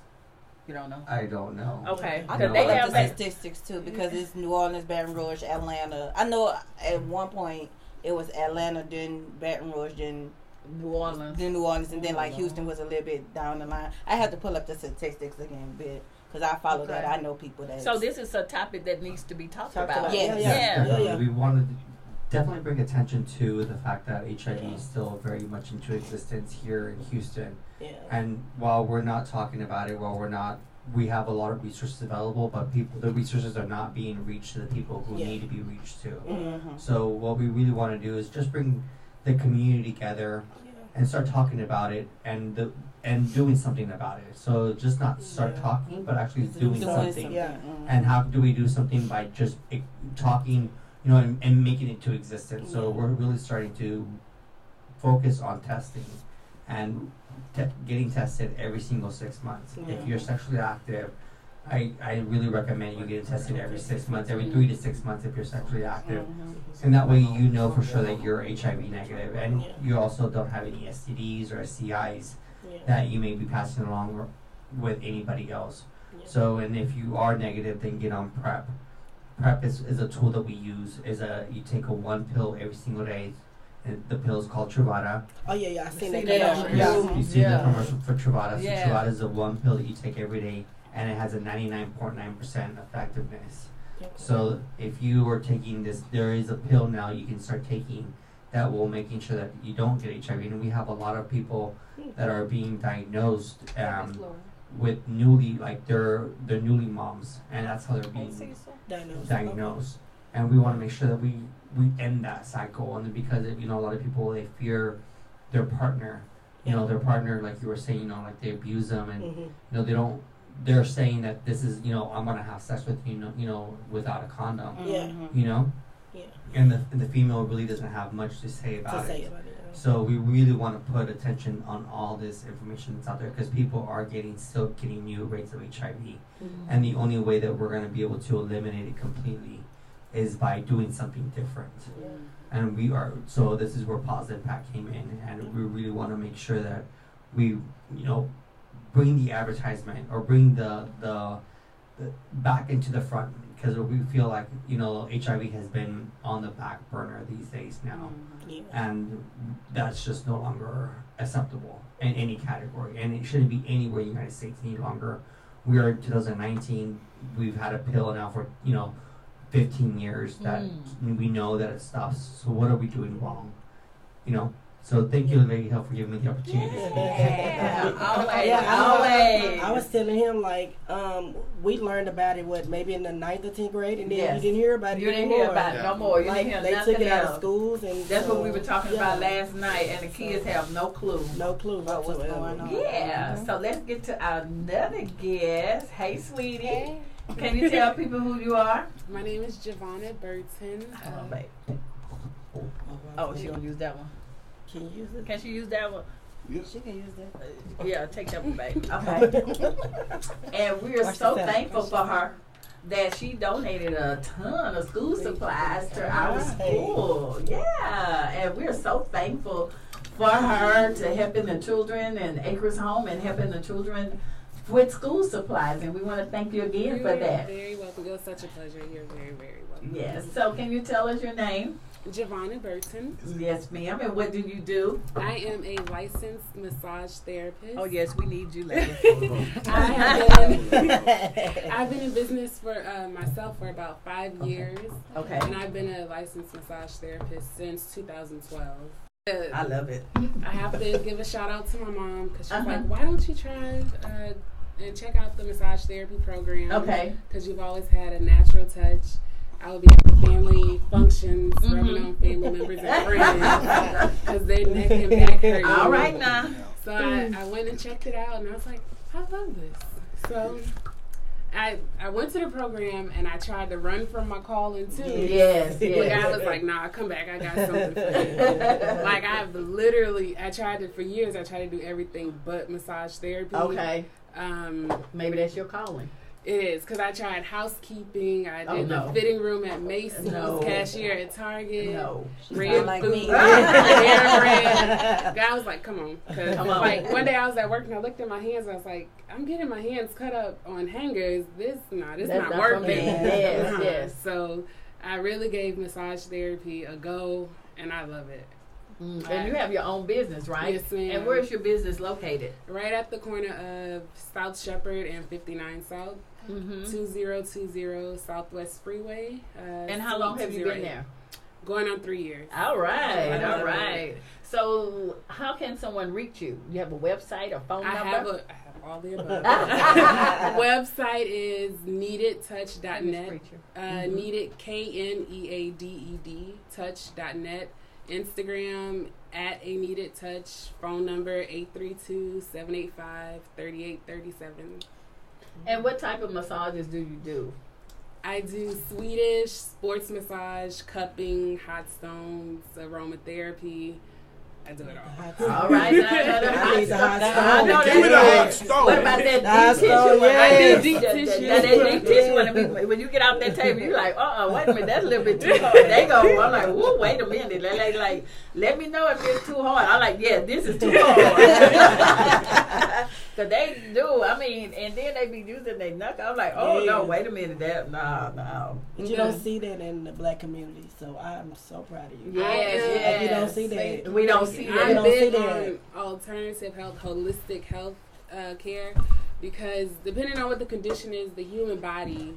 You don't know? I don't know. Okay. I can look up the statistics, too, because it's New Orleans, Baton Rouge, Atlanta. I know at one point it was Atlanta, then Baton Rouge, then New Orleans, and then like Houston was a little bit down the line. I have to pull up the statistics again, because I follow that. I know people that. So this is a topic that needs to be talked about. Yeah. We wanted to definitely bring attention to the fact that HIV is still very much into existence here in Houston. Yeah. And while we're not talking about it, we have a lot of resources available, but the resources are not being reached to the people who need to be reached to. Mm-hmm. So what we really want to do is just bring the community together and start talking about it and doing something about it. So just not start talking, but actually doing something. And how do we do something by just talking, and making it to existence? So we're really starting to focus on testing and getting tested every single 6 months. If you're sexually active, I really recommend you get tested every 6 months, every 3 to 6 months if you're sexually active. And that way you know for sure that you're HIV negative, and you also don't have any STDs or STIs that you may be passing along with anybody else. So, and if you are negative, then get on PrEP. PrEP is a tool that we use. You take a 1 pill every single day. And the pill is called Truvada. Oh yeah, I seen that commercial. You see the commercial for Truvada. So Truvada is a 1 pill that you take every day, and it has a 99.9% effectiveness. Okay. So if you are taking this, there is a pill now you can start taking that will making sure that you don't get HIV. And we have a lot of people that are being diagnosed with they're newly moms, and that's how they're being diagnosed. And we want to make sure that we end that cycle, and because a lot of people, they fear their partner, their partner, like you were saying, like they abuse them, and they're saying that this is, I'm gonna have sex with you, without a condom, and the female really doesn't have much to say about it. So we really want to put attention on all this information that's out there because people are still getting new rates of HIV, and the only way that we're going to be able to eliminate it completely is by doing something different. And so this is where Positive Impact came in, and we really want to make sure that we bring the advertisement or bring the back into the front, because we feel like HIV has been on the back burner these days now, and that's just no longer acceptable in any category, and it shouldn't be anywhere in the United States any longer. We are in 2019. We've had a pill now for 15 years that we know that it stops. So what are we doing wrong? So thank you, Lady Hale, for giving me the opportunity to speak. Always. I was telling him, we learned about it, maybe in the 9th or 10th grade, and then you didn't hear about it anymore. You didn't hear about it no more. You didn't hear they nothing took it out else. of schools. And that's what we were talking about last night, and the kids have no clue. No clue about what's going on. Yeah, so let's get to another guest. Hey, sweetie. Hey. Can you tell people who you are? My name is Giovanna Burton. She gonna use that one. Can you use it? Can she use that one? Yes. She can use that. Yeah, take that one back. Okay. And we are so thankful for her that she donated a ton of school supplies to our school. Yeah, and we're so thankful for her to helping the children in Acres Home and helping the children with school supplies, and we want to thank you again for that. Very welcome. It was such a pleasure. You're very, very welcome. Yes. So can you tell us your name? Giovanna Burton. Yes, ma'am. And what do you do? I am a licensed massage therapist. Oh, yes, we need you, ladies. I've been in business for myself for about 5 years. Okay. And I've been a licensed massage therapist since 2012. I love it. I have to give a shout out to my mom because she's like, why don't you try and check out the massage therapy program? Okay. Because you've always had a natural touch. I will be at family functions, rubbing on family members and friends because their neck and back hurt. All right now. So I went and checked it out, and I was like, I love this. So I went to the program, and I tried to run from my calling, too. Yes. But I was like, nah, come back. I got something for you. I tried to, for years, I tried to do everything but massage therapy. Okay. Maybe that's your calling. It is, because I tried housekeeping. I did the fitting room at Macy's, cashier at Target. No. Red like food, me. red. Guy was like, come on. Cause one day I was at work and I looked at my hands and I was like, I'm getting my hands cut up on hangers. This not working. Yes. So I really gave massage therapy a go, and I love it. And you have your own business, right? Yes, ma'am. And where is your business located? Right at the corner of South Shepherd and 59 South. 2020 Southwest Freeway. And how long have you been there? Going on 3 years. All right. So how can someone reach you? You have a website or phone number? I have all the above. Website is neededtouch.net. Needed, KNEADED, touch.net. Instagram at A Needed Touch. Phone number 832-785-3837. And what type of massages do you do? I do Swedish, sports massage, cupping, hot stones, aromatherapy. I do it all. All right. Give me the hot stone. What about that deep tissue? I did deep tissue. That deep tissue when you get out that table, you're like, wait a minute, that's a little bit too hard. They go, I'm like, whoa, wait a minute. They're like, let me know if it's too hard. I'm like, yeah, this is too hard. Because they do, and then they be using their knuckle. I'm like, no, wait a minute, no. But you don't see that in the black community, so I'm so proud of you. Yes. You don't see that. We don't see that. I'm big on alternative health, holistic health care, because depending on what the condition is, the human body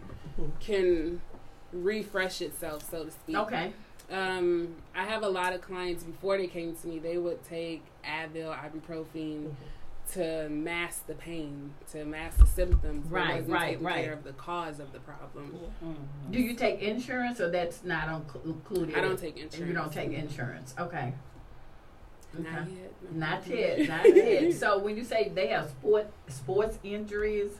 can refresh itself, so to speak. Okay. I have a lot of clients, before they came to me, they would take Advil, ibuprofen, to mask the pain, to mask the symptoms. Right. Taking care of the cause of the problem. Do you take insurance, or that's not included? I don't take insurance. You don't take insurance. Okay. Not yet. So when you say they have sports injuries,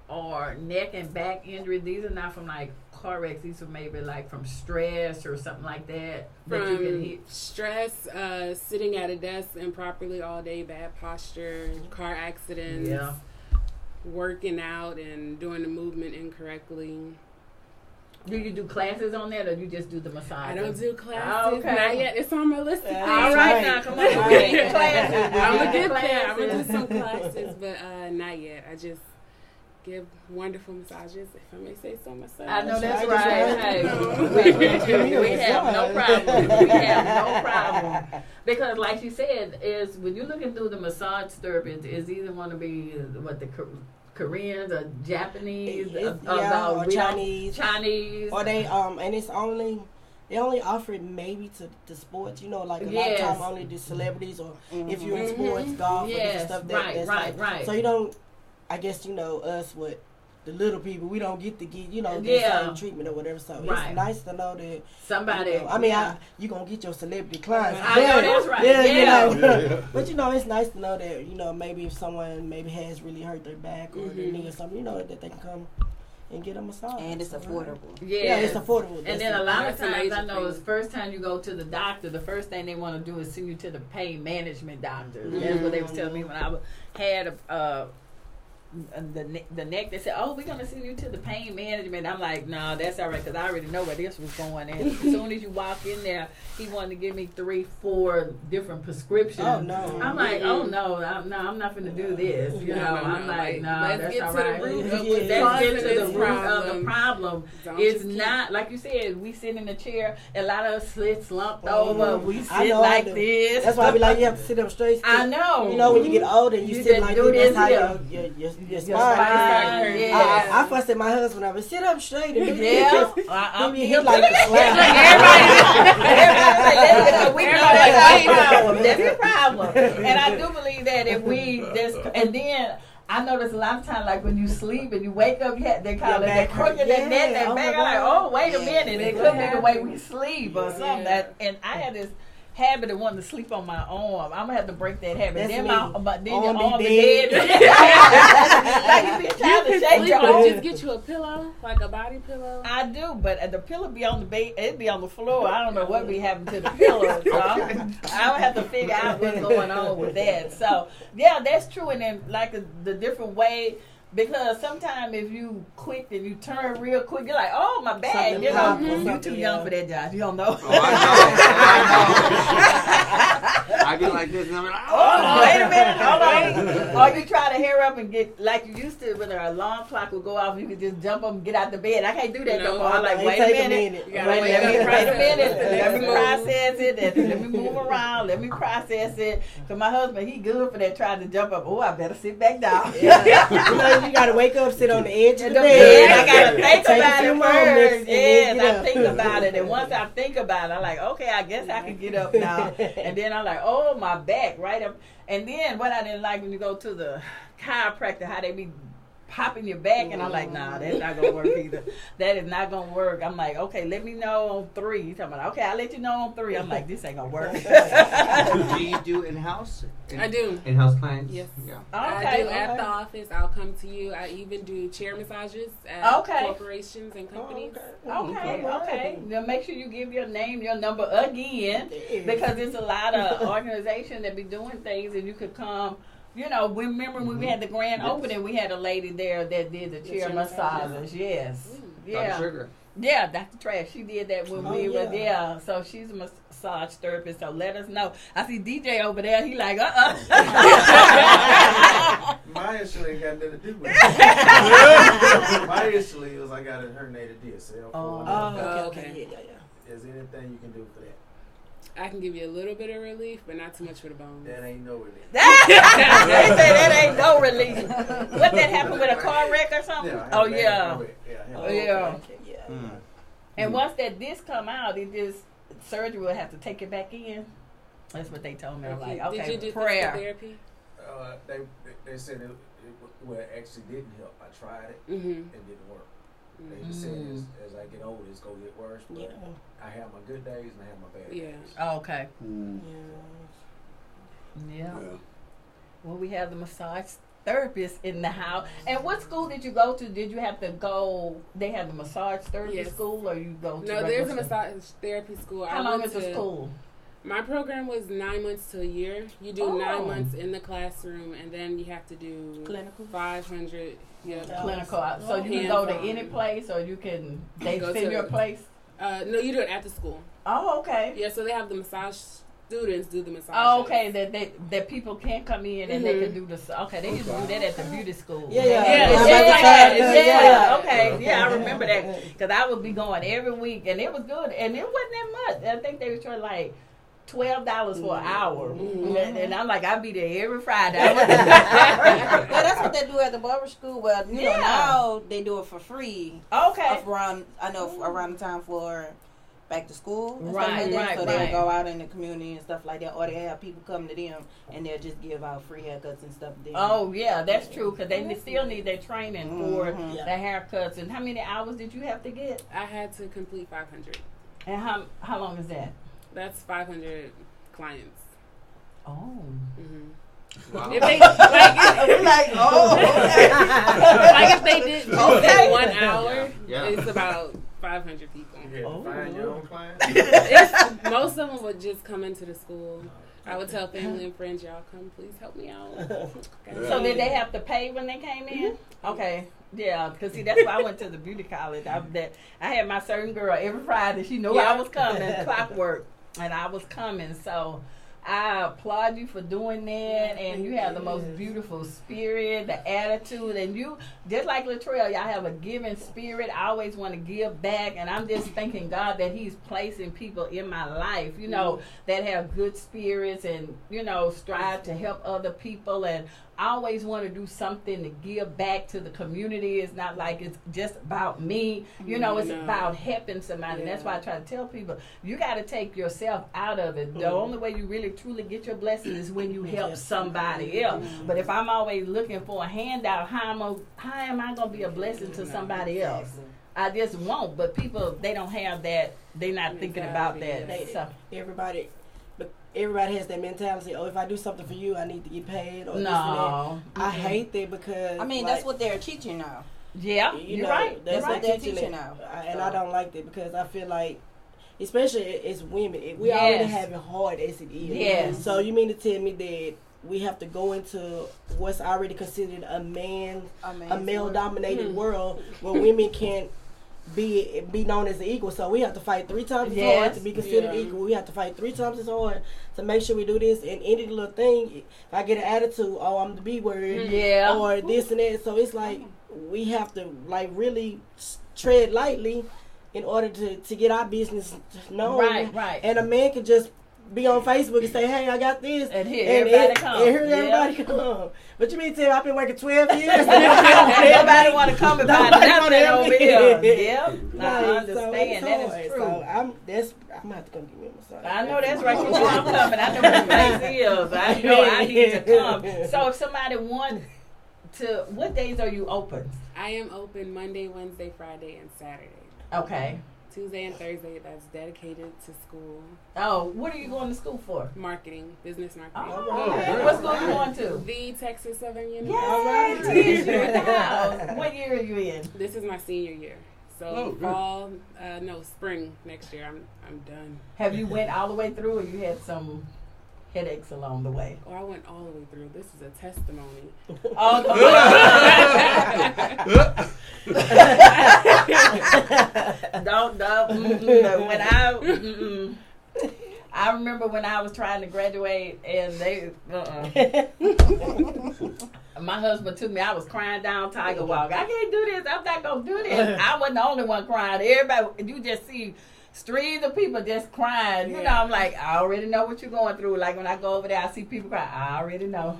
or neck and back injury, these are not from like car wrecks. These are maybe like from stress or something like that. That you can hit. Stress, sitting at a desk improperly all day, bad posture, car accidents, working out and doing the movement incorrectly. Do you do classes on that, or you just do the massage? I don't do classes. Okay. Not yet. It's on my list. All right, now come on. Classes. I'm gonna get there. I'm gonna do some classes, but not yet. I just give wonderful massages, if I may say so myself. I know that's right. Hey, we have no problem. We have no problem. Because like she said, is when you're looking through the massage therapist, is either want to be what the Koreans or Japanese, or Chinese, or they and it's only they only offer it maybe to the sports, you know, like a lot of time only the celebrities or if you're in sports, golf, and stuff right. So you don't, I guess you know us what. The little people, we don't get to get, you know, the same treatment or whatever. So it's nice to know that somebody. You know, I mean, you gonna get your celebrity clients. I know that's right. But you know, it's nice to know that you know maybe if someone maybe has really hurt their back or their knee or something, you know that they can come and get a massage. And it's affordable. Yeah, it's affordable. And then a lot of times I know it's first time you go to the doctor, the first thing they want to do is send you to the pain management doctor. That's what they was telling me when I had the neck. They said, "Oh, we're gonna send you to the pain management." I'm like, "No, that's all right," because I already know where this was going. And as soon as you walk in there, he wanted to give me 3-4 different prescriptions. Oh no! I'm like, "Oh no, I'm not gonna do this." You know, I'm like, "No, that's all right." Let's get to the root of the problem. It's not like you said. We sit in a chair. A lot of us sit slumped over. We sit like this. That's why I be like, you have to sit up straight. I know. You know, when you get older, you sit like this. That's how your spine. I fuss at my husband. I would sit up straight. And he like everybody. We know that's a problem. That's a problem. And I do believe that if we just and then. I notice a lot of times, like when you sleep and you wake up, they call it that crooked that neck, that back. I'm like, oh, wait a minute, it could be the way we sleep or something. And I had this habit of wanting to sleep on my arm. I'm gonna have to break that habit. That's then me. Then your arm is dead. Like you be trying to shake your arm. Just get you a pillow, like a body pillow. I do, but the pillow be on the bed. It be on the floor. I don't know what be happening to the pillow. So I would have to figure out what's going on with that. So yeah, that's true. And then like the different way. Because sometimes if you quick and you turn real quick, you're like, oh, my back. You know, you're too young for that, Josh. You don't know. Oh, I know. I get like this and I'm like, oh, wait a minute. All right. Or you try to hair up and get like you used to when an alarm clock would go off, you could just jump up and get out the bed. I can't do that no more. I'm like, wait a minute. Wait a minute. Let me process it. Let me move around. Let me process it. Because my husband, he good for that, trying to jump up. Oh, I better sit back down. You gotta wake up, sit on the edge of the bed. I gotta think about it first. Yes, I think about it, and once I think about it, I'm like, okay, I guess I can get up now. And then I'm like, oh, my back, right up. And then what I didn't like when you go to the chiropractor, how they be popping your back, and I'm like, nah, that's not gonna work either. That is not gonna work. I'm like, okay, let me know on 3. He's talking about, okay, I'll let you know on 3. I'm like, this ain't gonna work. Do you do in-house? I do. In-house clients? Yes. Yeah. I do at the office. I'll come to you. I even do chair massages at corporations and companies. Okay. Now make sure you give your name, your number again, because there's a lot of organizations that be doing things, and you could come. You know, remember when we had the grand opening, we had a lady there that did the chair massages. Yes. Yeah. Dr. Sugar. Yeah, Dr. Trash. She did that when we were there. So she's a massage therapist. So let us know. I see DJ over there. He like, My issue ain't got nothing to do with it. My issue is I got a herniated disc. Okay. Yeah. Is there anything you can do for that? I can give you a little bit of relief, but not too much for the bones. That ain't no relief. They say that ain't no relief. What, that happened with a car wreck or something? Yeah. And once that disc come out, it just surgery will have to take it back in. That's what they told me. I'm like, okay, did you do prayer. therapy? They said it actually didn't help. I tried it. It didn't work. They just said as I get older, it's gonna get worse. But I have my good days and I have my bad days. Oh, okay. Yeah. Well, we have the massage therapists in the house. And what school did you go to? Did you have to go? They have the massage therapy school, or you go to? No, there's a massage therapy school. How long is the school? My program was 9 months to a year. You do 9 months in the classroom, and then you have to do clinical 500. Yeah, clinical. So you can go to any place, or you can they send your place. No, you do it at the school. Oh, okay. Yeah, so they have the massage students do the massage. Oh, okay. That people can't come in and they can do the. Okay, they used to do that at the beauty school. Yeah. Okay, yeah, I remember that because I would be going every week, and it was good, and it wasn't that much. I think they were trying like $12 for an hour, and I'm like, I'll be there every Friday. Well, that's what they do at the barber school. Well, you know, now they do it for free. Okay. Around the time for back to school. And right. stuff like that. So they'll go out in the community and stuff like that, or they have people come to them and they'll just give out free haircuts and stuff. Then. Oh yeah, that's true because they still need their training for the haircuts. And how many hours did you have to get? I had to complete 500. And how long is that? That's 500 clients. Oh. Wow. If they if they did 1 hour, it's about 500 people. You had to find your own clients? Most of them would just come into the school. I would tell family and friends, y'all come, please help me out. So did they have to pay when they came in? Okay. Yeah, because see, that's why I went to the beauty college. I had my certain girl every Friday. She knew I was coming, clockwork, and I was coming. So I applaud you for doing that, and you have the most beautiful spirit, the attitude, and you, just like LaTral, y'all have a giving spirit. I always want to give back, and I'm just thanking God that He's placing people in my life, you know, that have good spirits and, you know, strive to help other people, and I always want to do something to give back to the community. It's not like it's just about me. You know, it's about helping somebody. And that's why I try to tell people, you got to take yourself out of it. The only way you really truly get your blessing is when you help somebody else. But if I'm always looking for a handout, how am I going to be a blessing to somebody else? I just won't. But people, they don't have that. They're not thinking about that. So. Everybody has that mentality. Oh, if I do something for you, I need to get paid. Or this and that. I hate that because that's what they're teaching now. Yeah, you're right. That's what they're teaching now. And I don't like that because I feel like, especially as women, we already have it hard as it is. Yes. So you mean to tell me that we have to go into what's already considered a male-dominated world where women can't be known as an equal, so we have to fight 3 times as hard to be considered equal. We have to fight 3 times as hard to make sure we do this. And any little thing, if I get an attitude, oh, I'm the B word, or this and that. So it's like we have to like really tread lightly in order to get our business known. Right. And a man can just be on Facebook and say, hey, I got this. And here everybody come. And here everybody come. But you mean to tell me I've been working 12 years? Everybody want to come and buy nothing over here. Yep. I understand. So that is true. So I'm going to have to come give me a massage. I know that's right. You know I'm coming. I know what the place is. I know I need to come. So if somebody wants to, what days are you open? I am open Monday, Wednesday, Friday, and Saturday. Okay. Tuesday and Thursday, that's dedicated to school. Oh, what are you going to school for? Marketing, business marketing. Oh, what school are you going to? The Texas Southern University. All right. What year are you in? This is my senior year. So spring next year, I'm done. Have you went all the way through, or you had some headaches along the way? Oh, I went all the way through. This is a testimony. Oh, I remember when I was trying to graduate, and my husband took me. I was crying down Tiger Walk. I can't do this. I'm not gonna do this. I wasn't the only one crying. Everybody, you just see streams of people just crying. You know, I'm like, I already know what you're going through. Like when I go over there, I see people cry. I already know.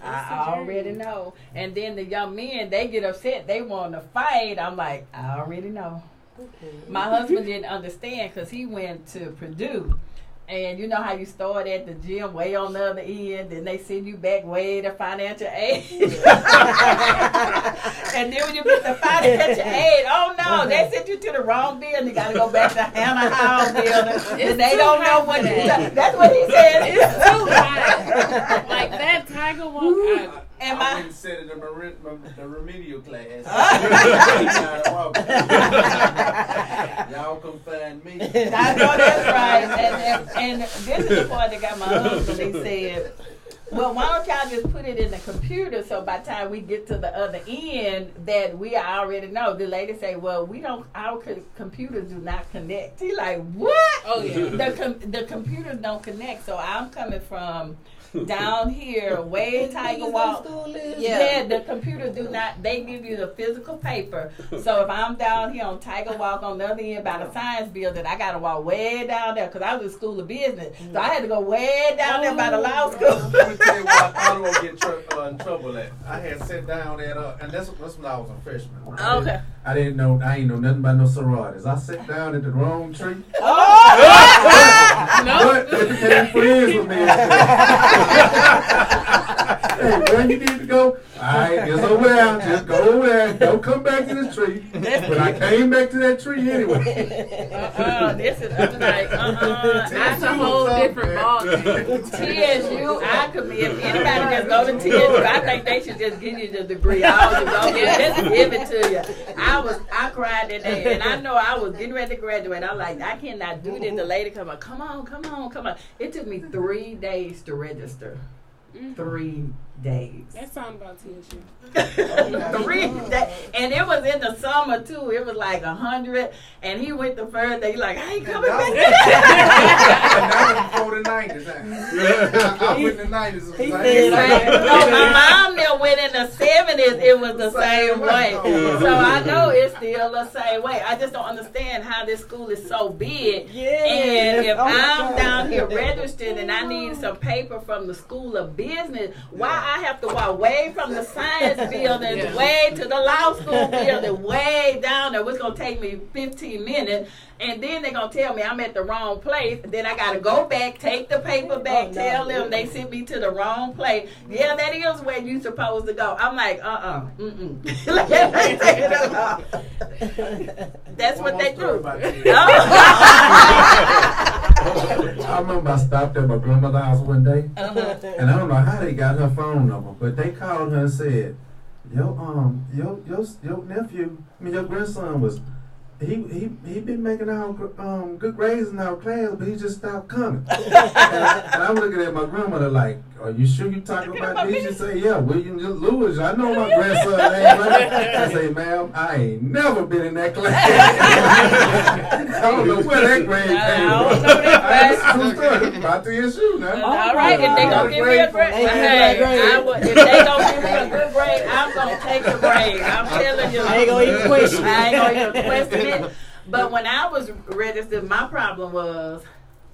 I already know. And then the young men, they get upset. They want to fight. I'm like, I already know. My husband didn't understand because he went to Purdue. And you know how you start at the gym way on the other end, then they send you back way to financial aid. And then when you get the financial aid, oh no, they sent you to the wrong building. You got to go back to Hannah House building. And they don't know what you do. That's what he said. It's too high. Like that Tiger Walk, And I went sit in the remedial class. Y'all come find me. I know that's right. And this is the part that got my husband. He said, well, why don't y'all just put it in the computer so by the time we get to the other end that we already know. The lady say, well, we don't, our computers do not connect. He like, what? Oh, yeah. The computers don't connect. So I'm coming from down here, way Tiger Walk. Yeah, the computers do not, they give you the physical paper. So if I'm down here on Tiger Walk on the other end by the science building, I got to walk way down there because I was in school of business. So I had to go way down there by the law school. Let me tell you what I thought I would get in trouble at. I had sat down at, and that's when I was a freshman. Okay. I ain't know nothing about no sororities. I sat down at the wrong tree. But they became friends with me. Hey, where you need to go? Alright, just over there. Just go over there. Don't come back to this tree. But I came back to that tree anyway. This is like, That's a whole different ballgame. TSU, I could be, if anybody just go to TSU, I think they should just give you the degree. I'll just go there, just give it to you. I cried that day, and I know I was getting ready to graduate. I'm like, I cannot do this. The lady come on. It took me 3 days to register. 3 days. That sound about TSU. 3 days. And it was in the summer too. It was like 100. And he went the first day. He's like, I ain't coming back. That was before the 90s. I went in the 90s. No, my mom there went in the 70s. It was the same way. So I know it's still the same way. I just don't understand how this school is so big. And if I'm down here registered and I need some paper from the School of Business, why I have to walk way from the science building way to the law school building, way down there. It's going to take me 15 minutes. And then they're going to tell me I'm at the wrong place. Then I got to go back, take the paper back, tell them they sent me to the wrong place. Yeah, that is where you're supposed to go. I'm like, That's what they do. I remember I stopped at my grandmother's house one day, and I don't know how they got her phone number, but they called her and said, your nephew, your grandson was, he been making our good grades in our class, but he just stopped coming. and I'm looking at my grandmother like, are you sure you talking about me? She say, yeah, William Lewis. I know my grandson name, right? I say, ma'am, I ain't never been in that class. I don't know where that grade came from. That's about to issue now. All right, if they gonna give me a grade, if they gonna give me a good grade, I'm gonna take the grade. I'm telling you. I ain't gonna even question. I ain't gonna even question it. But when I was registered, my problem was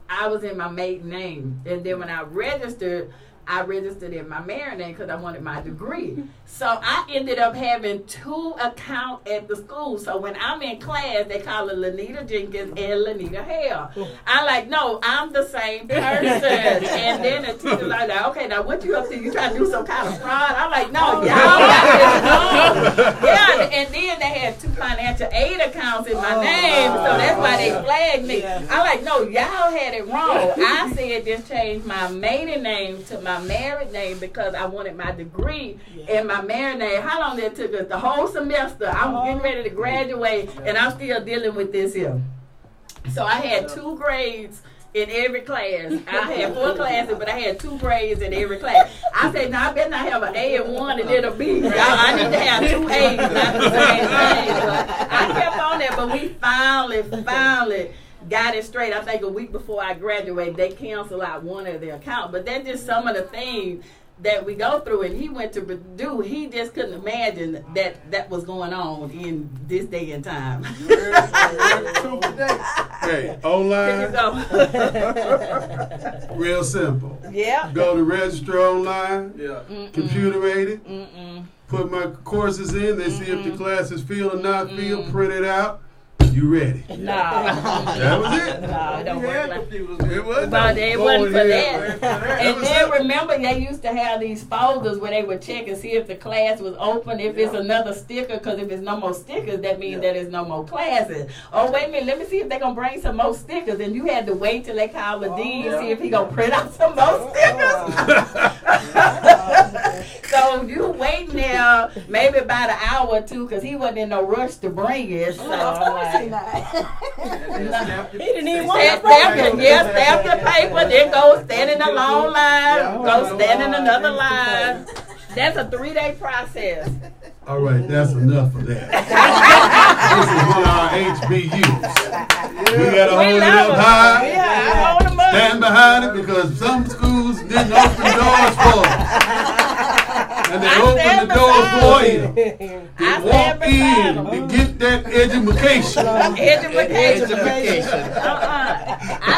I was in my maiden name, and then when I registered in my married name because I wanted my degree. So I ended up having 2 accounts at the school. So when I'm in class, they call it Lanita Jenkins and Lanita Hale. I'm like, no, I'm the same person. And then the teacher's like, okay, now what you up to? You trying to do some kind of fraud? I'm like, no, y'all got this wrong. Yeah, and then they had 2 financial aid accounts in my name, so that's why they flagged me. I'm like, no, y'all had it wrong. I said just change my maiden name to my married name because I wanted my degree in my married name. How long that took us? The whole semester. I'm getting ready to graduate, and I'm still dealing with this here. So I had 2 grades in every class. I had 4 classes, but I had 2 grades in every class. I said, no, I better not have an A and 1 and then a B. I need to have 2 A's, not the same thing. But I kept on there, but we finally got it straight. I think a week before I graduated, they canceled out one of their accounts. But that's just some of the things that we go through. And he went to Purdue. He just couldn't imagine that was going on in this day and time. Hey, online. Real simple. Yeah. Go to register online. Yeah. Computer rated. Put my courses in. They see if the classes feel or not feel. Print it out. You ready? No. That was it. No, it don't work like It was. but it wasn't for that. And then remember, they used to have these folders where they would check and see if the class was open, if it's another sticker, because if there's no more stickers, that means that there's no more classes. Oh, wait a minute, let me see if they're going to bring some more stickers. And you had to wait till they call the dean, see if he going to print out some more stickers. So you waiting there maybe about an hour or two because he wasn't in no rush to bring it. So I'm like, he didn't even want stamp the paper, then go stand in a long line, go stand in another line. That's a 3-day process. All right, that's enough of that. This is one of our HBUs. We got to hold it up high. Yeah, I hold them up. Stand behind it because some schools didn't open doors for us. And they opened the doors for you. To walk in to get that education. I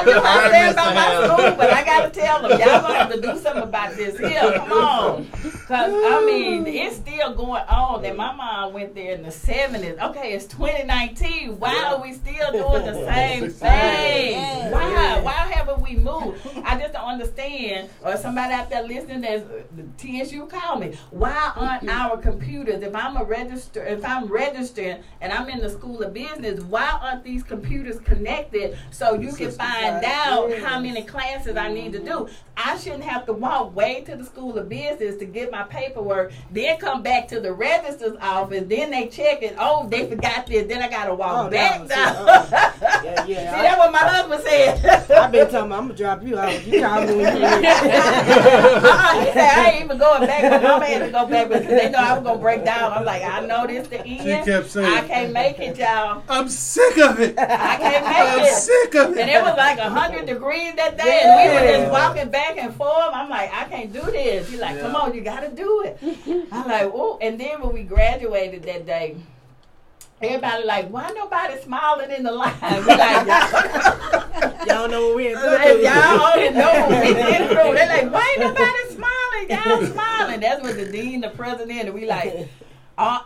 know I stand by my school, but I got to tell them, y'all going to have to do something about this here. Come on. Because, I mean, it's still going on. And my mom went there in the 70s. Okay, it's 2019. Why are we still doing the same thing? Why? Why haven't we moved? I just don't understand. Or somebody out there listening that's TSU, call me. Why aren't our computers, if I'm registering and I'm in the School of Business, why aren't these computers connected so you can find out how many classes I need to do? I shouldn't have to walk way to the School of Business to get my paperwork, then come back to the registrar's office, then they check it, oh, they forgot this, then I got to walk back down. See, that's what my husband said. I've been telling him, I'm going to drop you out. You call me when you're ready. He said, I ain't even going back, but mama had to go back because they know I was going to break down. I'm like, I know this the end. She kept saying, I can't make it, y'all. I'm sick of it. I can't make it. I'm sick of it. And it was like 100 degrees that day, and we were just walking back and forth. I'm like, I can't do this. He's like, come on, you got to do it. I'm like, oh. And then when we graduated that day, everybody like, why nobody smiling in the line? We like, y'all know what we in through. Y'all only know what we in through. They're like, why ain't nobody smiling? Y'all smiling. That's what the dean, the president, and we like,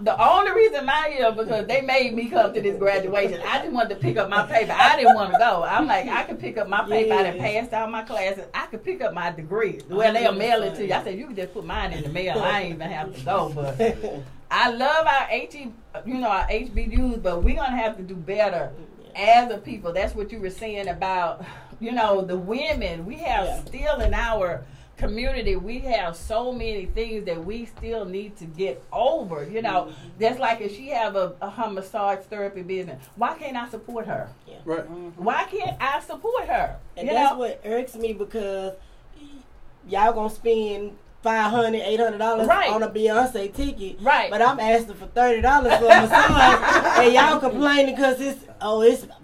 the only reason I'm here because they made me come to this graduation. I just wanted to pick up my paper. I didn't want to go. I'm like, I could pick up my paper. I done passed all my classes. I could pick up my degree. Well, they'll mail it to you. I said, you can just put mine in the mail. I ain't even have to go. But I love our our HBUs, but we're gonna have to do better as a people. That's what you were saying about, the women. We have still in our community, we have so many things that we still need to get over. That's like if she have her massage therapy business, why can't I support her? Right. Why can't I support her? And that's what irks me, because y'all gonna spend $500, $800 on a Beyonce ticket, but I'm asking for $30 for a massage, and y'all complaining because it's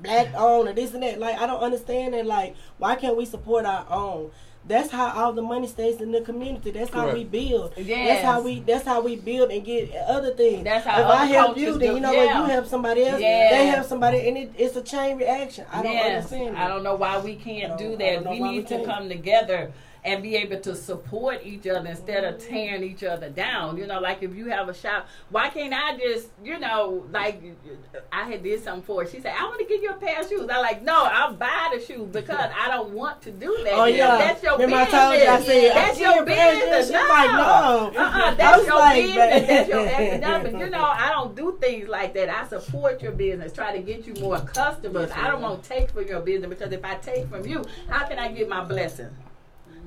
black owned or this and that. Like, I don't understand that. Like, why can't we support our own? That's how all the money stays in the community. That's how we build. Yes. That's how we build and get other things. That's how if I help cultures you, then when you help somebody else, they help somebody, and it's a chain reaction. I don't understand that. I don't know why we can't do that. We need to come together and be able to support each other instead of tearing each other down. Like if you have a shop, why can't I just, like I had did something for her. She said, I want to get you a pair of shoes. I'm like, no, I'll buy the shoes because I don't want to do that. Oh, yeah. That's your Remember business. I told you, I said, that's your business. No. Like, no. That's your business. That's your academic. I don't do things like that. I support your business. Try to get you more customers. I don't want to take from your business, because if I take from you, how can I get my blessing?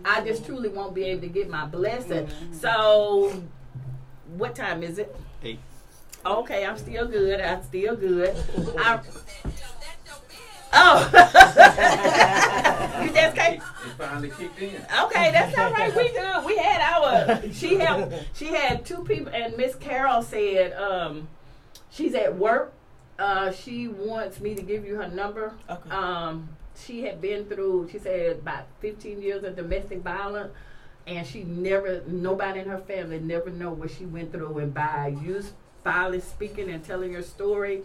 I just truly won't be able to get my blessing. So, what time is it? 8. Okay, I'm still good. You just came? It finally kicked in. Okay, that's all right. We good. We had she had 2 people, and Miss Carol said she's at work. She wants me to give you her number. Okay. She had been through, she said, about 15 years of domestic violence, and nobody in her family never know what she went through. And by you finally speaking and telling your story,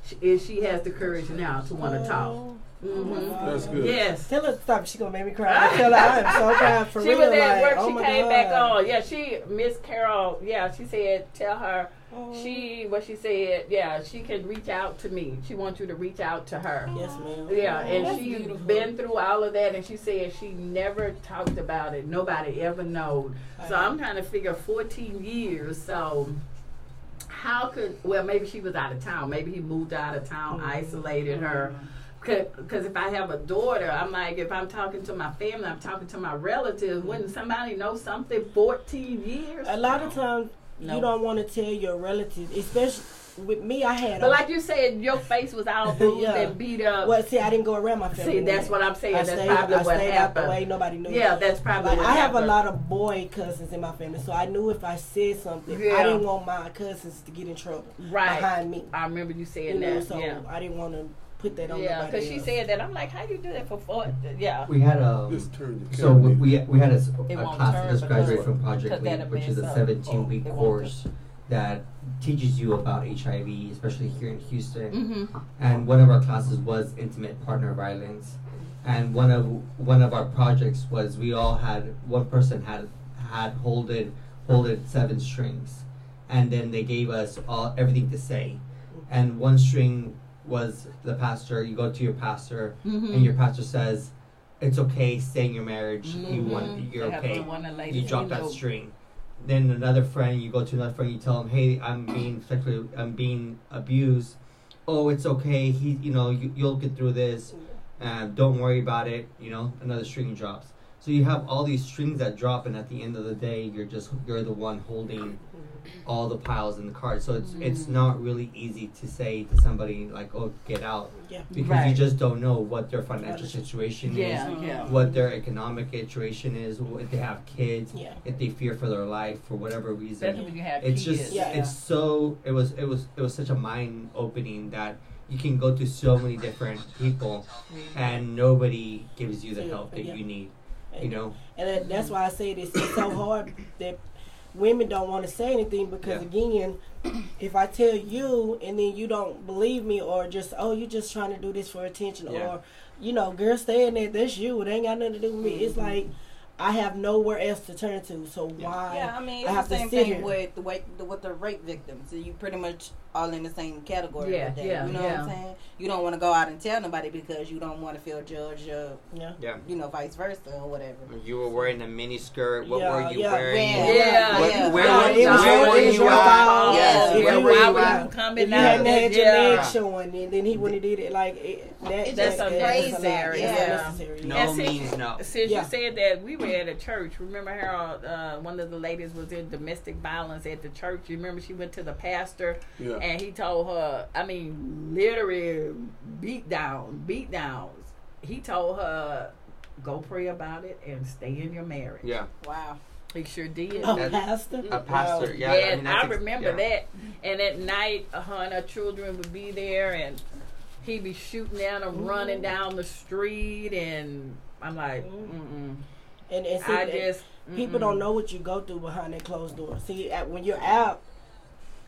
she has the courage now to want to talk. Mm-hmm. That's good. Yes. Tell her to stop. She's going to make me cry. Tell her I am so proud for real. She was at work. Oh, she came back on. Yeah, Miss Carol, she said, tell her, she said, she can reach out to me. She wants you to reach out to her. Yes, ma'am. Yeah, and she's been through all of that, and she said she never talked about it. Nobody ever knows. So I'm trying to figure 14 years. So maybe she was out of town. Maybe he moved out of town, isolated her. Because if I have a daughter, I'm like, if I'm talking to my family, I'm talking to my relatives. Wouldn't somebody know something 14 years? A lot of times, you don't want to tell your relatives, especially with me. I had. But like you said, your face was all bruised and beat up. Well, see, I didn't go around my family. See, that's what I'm saying. That's probably what happened. Out the way, nobody knew. Yeah, that's probably like, what I happened. have a lot of boy cousins in my family, so I knew if I said something, I didn't want my cousins to get in trouble behind me. I remember you saying that. So I didn't want to put that on nobody else. Because she said that. I'm like, how you do that for 4? Yeah. We had so we had a class that just graduated from Project Leap, which is a 17-week course that teaches you about HIV, especially here in Houston. And one of our classes was intimate partner violence. And one of our projects was we all had one person had holded 7 strings, and then they gave us everything to say, and one string was the pastor. You go to your pastor, and your pastor says, "It's okay, stay in your marriage. You're okay." You drop that string. Then another friend, you go to another friend, you tell him, "Hey, I'm being abused." "Oh, it's okay. You'll get through this. Don't worry about it." Another string drops. So you have all these strings that drop, and at the end of the day, you're the one holding all the piles in the cart. So it's not really easy to say to somebody like, "Oh, get out," because you just don't know what their financial situation is, what their economic situation is, if they have kids, if they fear for their life for whatever reason. Especially when you have it's kids. Just it was such a mind opening that you can go to so many different people and nobody gives you the help that you need. And that's why I say it's so hard that women don't want to say anything, because again, if I tell you and then you don't believe me, or just, "Oh, you just trying to do this for attention," or girl, stay in there, that's you, it ain't got nothing to do with me. It's like I have nowhere else to turn to, so why? Yeah, I mean, it's I have the same to sit thing here. with the rape victims. So you pretty much all in the same category. Yeah, with that, yeah, you know what I'm saying? You don't want to go out and tell nobody because you don't want to feel judged, vice versa or whatever. You were wearing a mini skirt. What were you wearing? Where were you out? Why were you coming out? You had your legs showing, and then he wouldn't have did it. Like that's unnecessary. No means no. Since you said that, we were at a church. Remember how one of the ladies was in domestic violence at the church? You remember she went to the pastor and he told her, I mean, literally beat downs. He told her, "Go pray about it and stay in your marriage." Yeah. Wow. He sure did. A pastor? A pastor, yeah. And I remember that. And at night, her and her children would be there, and he'd be shooting at them, running down the street, and I'm like, And see, people don't know what you go through behind that closed door. See, when you're out,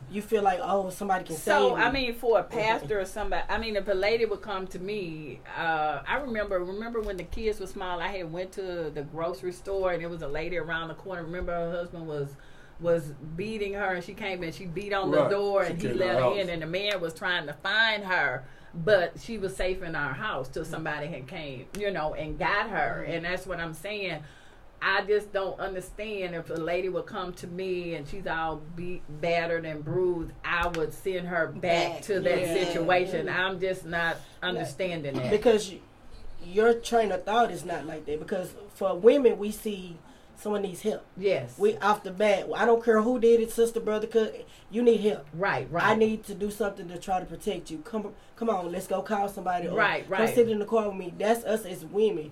you feel like, oh, somebody can save me. I mean, for a pastor or somebody, I mean, if a lady would come to me, I remember when the kids were small, I had went to the grocery store, and there was a lady around the corner. Remember, her husband was beating her, and she came in, she beat on the door, and he let her in, and the man was trying to find her, but she was safe in our house till somebody had came, and got her. And that's what I'm saying. I just don't understand, if a lady would come to me and she's all beat, battered and bruised, I would send her back to that situation. I'm just not understanding that. Because your train of thought is not like that. Because for women, we see someone needs help. Yes. We off the bat, I don't care who did it, sister, brother, cause you need help. Right. I need to do something to try to protect you. Come on, let's go call somebody. Right. Come sit in the car with me. That's us as women.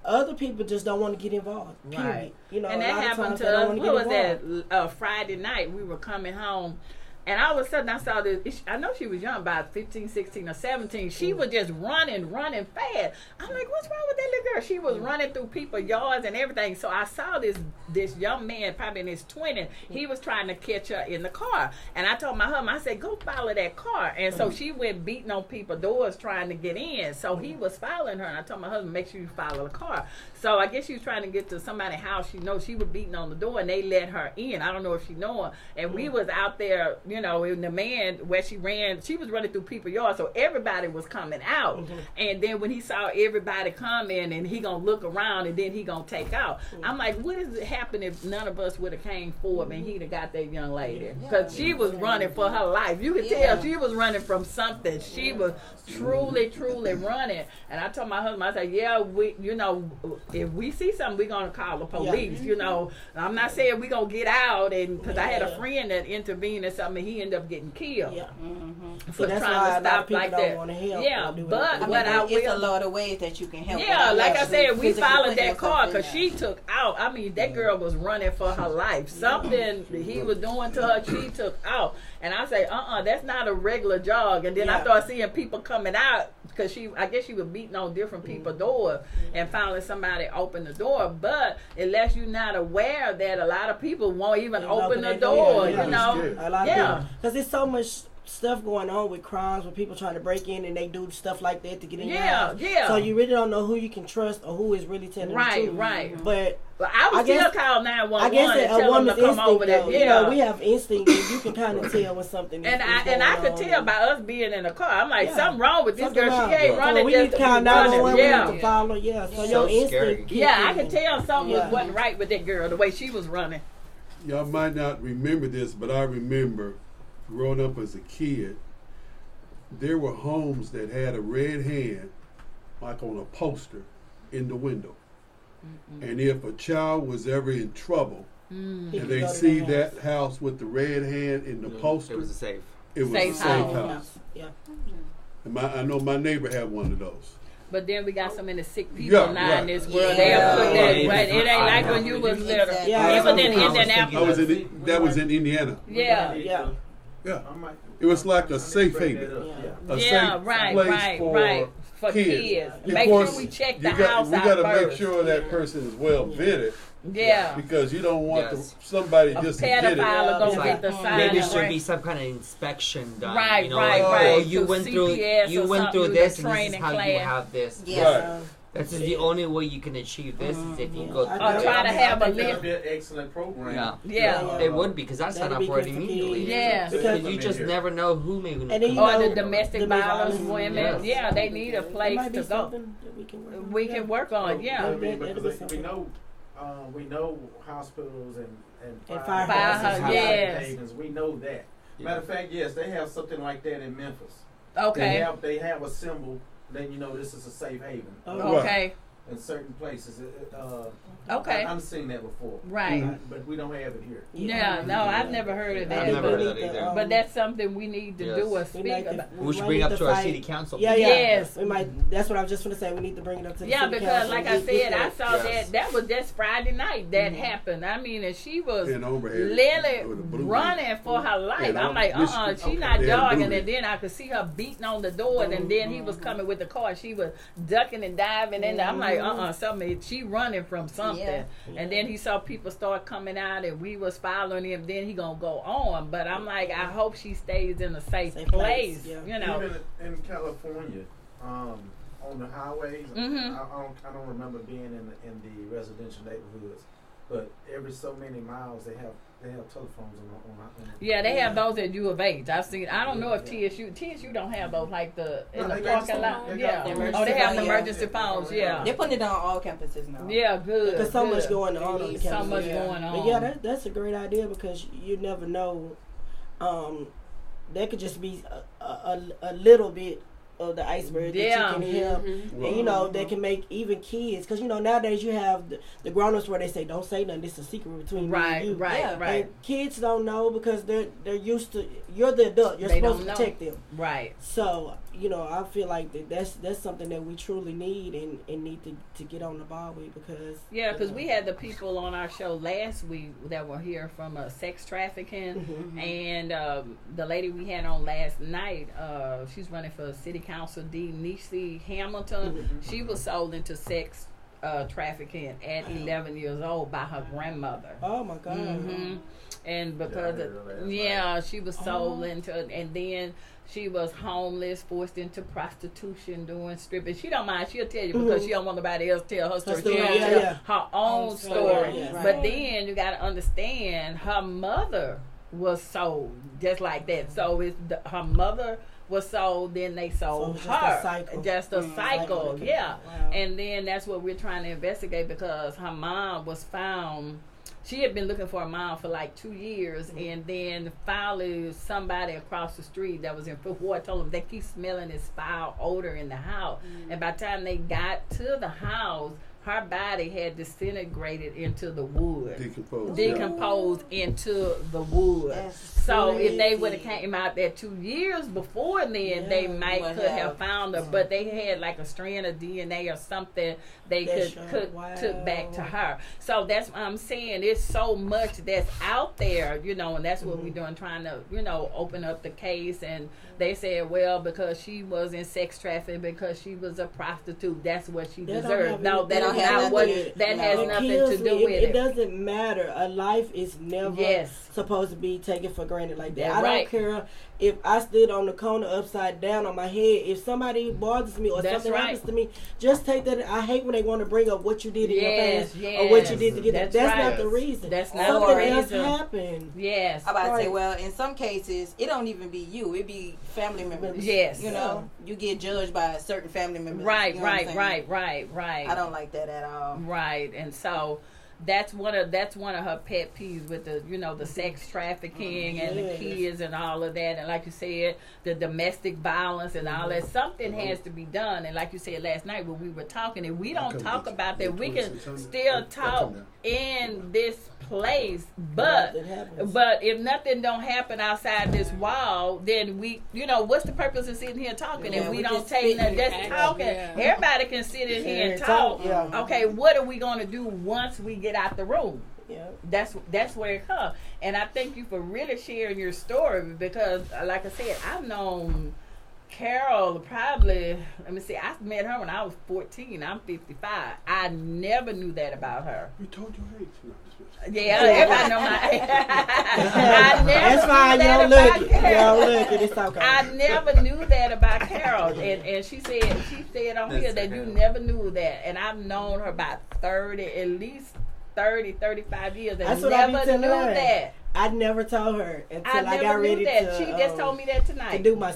Other people just don't want to get involved. Period. Right. And that happened to us. What was that? Friday night, we were coming home, and all of a sudden I saw this. I know she was young, about 15, 16, or 17. She was just running fast. I'm like, what's wrong with that little girl? She was running through people's yards and everything. So I saw this young man, probably in his 20s. He was trying to catch her in the car, and I told my husband, I said, go follow that car. And so she went beating on people's doors trying to get in. So he was following her, and I told my husband, make sure you follow the car. So I guess she was trying to get to somebody's house. She was beating on the door, and they let her in. I don't know if she know her. And we was out there, you know, and the man where she was running through people's yards, so everybody was coming out. Mm-hmm. And then when he saw everybody coming, and he gonna look around, and then he gonna take out. Mm-hmm. I'm like, what is happening if none of us would have came forward and he'd have got that young lady? Because she was running for her life. You could tell she was running from something. She was truly running. And I told my husband, I said, yeah, we, you know, if we see something, we're gonna call the police. You know, I'm not saying we're gonna get out, and because I had a friend that intervened in something, and he ended up getting killed for trying to stop like that. But what I will, it's a lot of ways that you can help. Yeah, like I said, we followed that car because she took out. I mean, that girl was running for her life. Something he was doing to her, she took out. And I say, that's not a regular jog. And then I started seeing people coming out because I guess she was beating on different people's doors, and finally somebody opened the door. But unless you're not aware that a lot of people won't even open the door, you know. Because there's so much stuff going on with crimes, with people trying to break in and they do stuff like that to get in your house. So you really don't know who you can trust or who is really telling the truth. Right. But I would still call 911 I guess and tell them to come over there. You know, we have instinct, and you can kind of tell when something is going on. And I could tell by us being in the car. I'm like, something wrong with this girl. She ain't running. We need to call 911. We need to follow. So your instinct. I could tell something wasn't right with that girl, the way she was running. Y'all might not remember this, but I remember growing up as a kid, there were homes that had a red hand, like on a poster, in the window. Mm-mm. And if a child was ever in trouble, and they see that house with the red hand in the poster, it was a safe. It was a safe house. Yeah. And I know my neighbor had one of those. But then we got so many sick people now in this world. They'll put that right. It ain't like when you was little. It was in Indianapolis. That was in Indiana. Yeah. It was like a safe haven. A safe place for kids. Make sure we check the house out first. We got to make sure that person is well vetted. Yeah. Because you don't want somebody just to get it. Get the sign. Maybe there should be some kind of inspection done. Right, you know, right. You went through this, and this is how you have this. Right. That's the only way you can achieve this is if you go. Or try to have a list. Be an excellent program. Yeah. It would be because I signed up for it immediately. Yeah. Because you just never know who may. Or the domestic violence women. Yeah, they need a place to go. We can work on. Yeah. We know hospitals and fire havens. We know that. Matter of fact, yes, they have something like that in Memphis. Okay. They have a symbol. Then you know this is a safe haven. Okay. In certain places. Okay. I've seen that before. Right. But we don't have it here. Yeah, no, I've never heard of that. I've never heard of that either. But that's something we need to do or speak about. We should bring it up to our city council. Yes. We might. That's what I was just going to say. We need to bring it up to the city council. Yeah, because like I said, I saw that was just Friday night that happened. I mean, and she was literally running for her life. I'm like, she's not jogging. And then I could see her beating on the door, and then he was coming with the car. She was ducking and diving in there. I'm like, something. She running from something. And then he saw people start coming out, and we was following him. Then he gonna go on. But I'm like, I hope she stays in a safe place. You know, even in California, on the highways. I don't remember being in the residential neighborhoods, but every so many miles they have telephones on. Yeah, they have those at U of H. I've seen. I don't know if TSU don't have those like in the parking lot. They have the emergency phones. Yeah, they're putting it on all campuses now. Yeah, good. There's so much going on the campus. So much going on. But that's a great idea because you never know. That could just be a little bit of the iceberg that you can help, and they can make even kids, because nowadays you have the grown-ups where they say don't say nothing, this is a secret between me and you. Right. And kids don't know because they're used to, you're the adult, you're supposed to protect them. Right. So I feel like that's something that we truly need and need to get on the ball with, because we had the people on our show last week that were here from sex trafficking, and the lady we had on last night, she's running for city council, Niecy Hamilton. She was sold into sex trafficking at 11 years old by her grandmother. Oh my God. And because she was sold into it, and then she was homeless, forced into prostitution, doing stripping. She don't mind. She'll tell you because she don't want nobody else to tell her story. She don't tell her own story. But then you got to understand, her mother was sold just like that. So it's her mother was sold, then they sold her. Just a cycle, yeah. Wow. And then that's what we're trying to investigate, because her mom was found. She had been looking for a mom for like 2 years, and then finally somebody across the street that was in Fifth Ward told them they keep smelling this foul odor in the house. And by the time they got to the house, her body had disintegrated into the wood. Decomposed into the wood. That's so crazy. If they would have came out there 2 years before then, they might could have found her. But they had like a strand of DNA or something they could took back to her. So that's what I'm saying. It's so much that's out there, you know, and that's what we're doing, trying to, you know, open up the case. And they said, well, because she was in sex trafficking, because she was a prostitute, that's what she deserved. No, that has nothing to do with it. It doesn't matter. A life is never supposed to be taken for granted like that. I don't care if I stood on the corner upside down on my head. If somebody bothers me or something happens to me, just take that. I hate when they want to bring up what you did in your past or what you did to get that. That's not the reason. That's not something else happened. Yes. I'm about to say, well, in some cases, it don't even be you. It be family members. Yes. You know, you get judged by certain family members. Right, you know right. I don't like that at all. Right. And so that's one of her pet peeves with the, you know, the sex trafficking and the kids and all of that. And like you said, the domestic violence and all that. Something has to be done. And like you said last night when we were talking, if we don't talk about that, we can still talk in this place, but if nothing don't happen outside this wall, then we, you know, what's the purpose of sitting here talking if we don't take nothing, just talking? Everybody can sit in here and talk. Okay, what are we going to do once we get out the room? That's where it comes. And I thank you for really sharing your story, because like I said, I've known Carol probably, let me see, I met her when I was 14. I'm 55. I never knew that about her. You told your age. Yeah, everybody know my age. I never That's fine. knew You that don't look it. You don't look it. It's okay. I never knew that about Carol. And she said on here that you never knew that. And I've known her about 30, at least 30, 35 years. And never knew that. I never told her until I got ready to. She just told me that tonight. To do my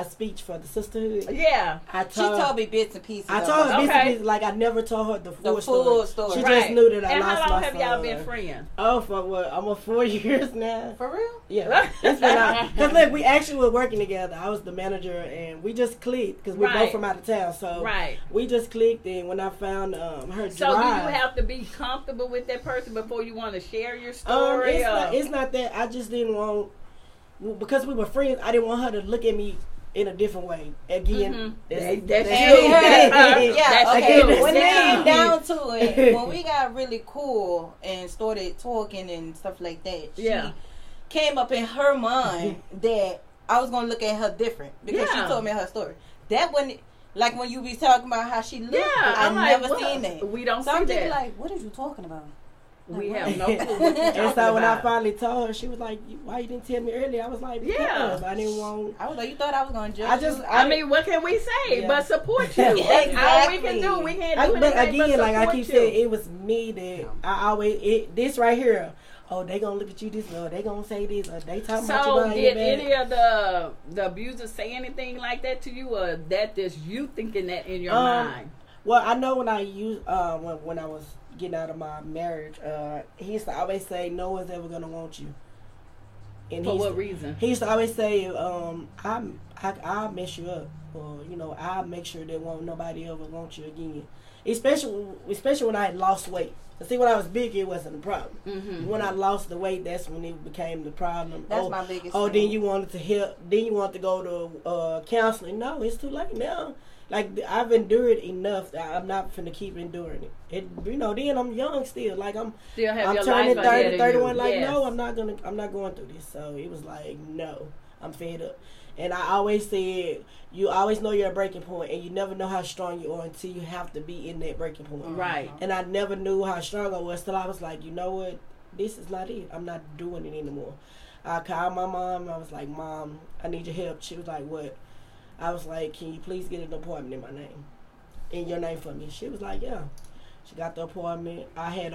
speech for the sisterhood. Yeah. She told me bits and pieces. I told her bits and pieces. Like I never told her the full story. She just knew that I lost my son. And how long have y'all been friends? Oh, for what? Almost 4 years now. For real? Yeah. It's been because look, we actually were working together. I was the manager, and we just clicked because we're both from out of town. So we just clicked, and when I found her drive. So do you have to be comfortable with that person before you want to share your story? It's not that. I just didn't want, because we were friends, I didn't want her to look at me in a different way. Again, When it came down to it, when we got really cool and started talking and stuff like that, she came up in her mind that I was going to look at her different because she told me her story. That wasn't, like when you be talking about how she looked, I never seen that. We don't see I'm that. thinking like, what are you talking about? We have no clue what you're and so when I finally told her, she was like, "Why you didn't tell me earlier?" I was like, "Because I didn't want." I was like, "You thought I was going to judge?" I mean, what can we say but support you? That's all we can do. We can't do anything but support like I keep saying, it was me that I always this right here. Oh, they gonna look at you this way, or they gonna say this, or they talking about you. So did any of the abusers say anything like that to you, or that just you thinking that in your mind? Well, I know when I used when I was getting out of my marriage, he used to always say, "No one's ever gonna want you." And for what reason? He used to always say, "I'll mess you up," or I'll make sure that won't nobody ever want you again. Especially when I had lost weight. See, when I was big, it wasn't a problem. Mm-hmm. When I lost the weight, that's when it became the problem. That's my biggest thing. Then you wanted to help. Then you want to go to counseling. No, it's too late now. Like, I've endured enough that I'm not finna keep enduring it. Then I'm young still. Like, I'm turning 30, 31. Like, no, I'm not going through this. So it was like, no, I'm fed up. And I always said, you always know you're at a breaking point, and you never know how strong you are until you have to be in that breaking point. Right. And I never knew how strong I was till I was like, you know what? This is not it. I'm not doing it anymore. I called my mom. I was like, Mom, I need your help. She was like, what? I was like, can you please get an appointment in my name? In your name for me? She was like, yeah. She got the appointment. I had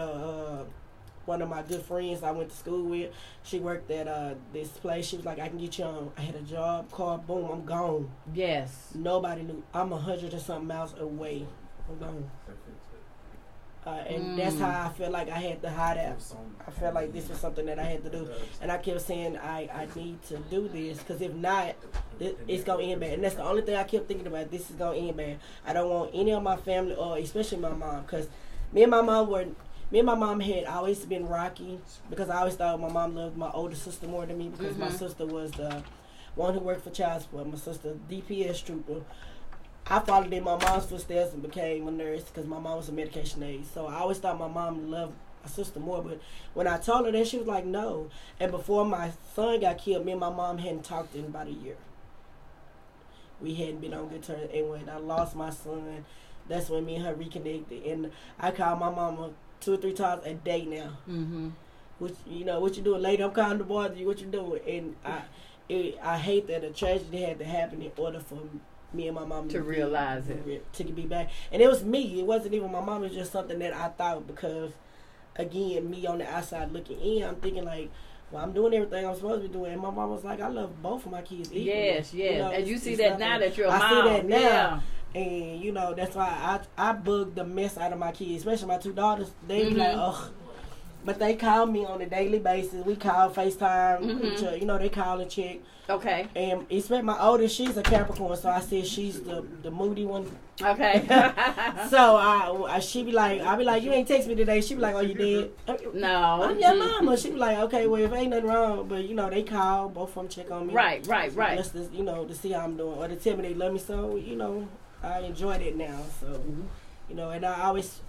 one of my good friends I went to school with. She worked at this place. She was like, I can get you on. I had a job, call, boom, I'm gone. Yes. Nobody knew. I'm 100 and something miles away. I'm gone. And that's how I felt like I had to hide out. I felt like this was something that I had to do. And I kept saying, I need to do this, because if not, it's going to end bad. And that's the only thing I kept thinking about. This is going to end bad. I don't want any of my family, or especially my mom, because me and my mom had always been rocky, because I always thought my mom loved my older sister more than me, because my sister was the one who worked for child support. My sister, DPS trooper. I followed in my mom's footsteps and became a nurse, because my mom was a medication aide. So I always thought my mom loved my sister more. But when I told her that, she was like, no. And before my son got killed, me and my mom hadn't talked in about a year. We hadn't been on good terms. And when I lost my son, that's when me and her reconnected. And I call my mama 2 or 3 times a day now. What you doing, lady? I'm calling to bother you. What you doing? And I hate that a tragedy had to happen in order for me and my mom to realize to be back. And it was me. It wasn't even my mom. It was just something that I thought, because again, me on the outside looking in, I'm thinking like, well, I'm doing everything I'm supposed to be doing. And my mom was like, I love both of my kids equally. Yes. And you see that now that you're a mom. I see that now. And that's why I bug the mess out of my kids, especially my 2 daughters. They be like, ugh. But they call me on a daily basis. We call, FaceTime. They call and check. Okay. And especially my oldest, she's a Capricorn, so I said she's the moody one. Okay. So she be like, I be like, you ain't text me today. She be like, oh, you did? No. I'm your mama. She be like, okay, well, if ain't nothing wrong, but they call, both of them check on me. Right. Just to see how I'm doing, or to tell me they love me. So I enjoyed it now. So and I always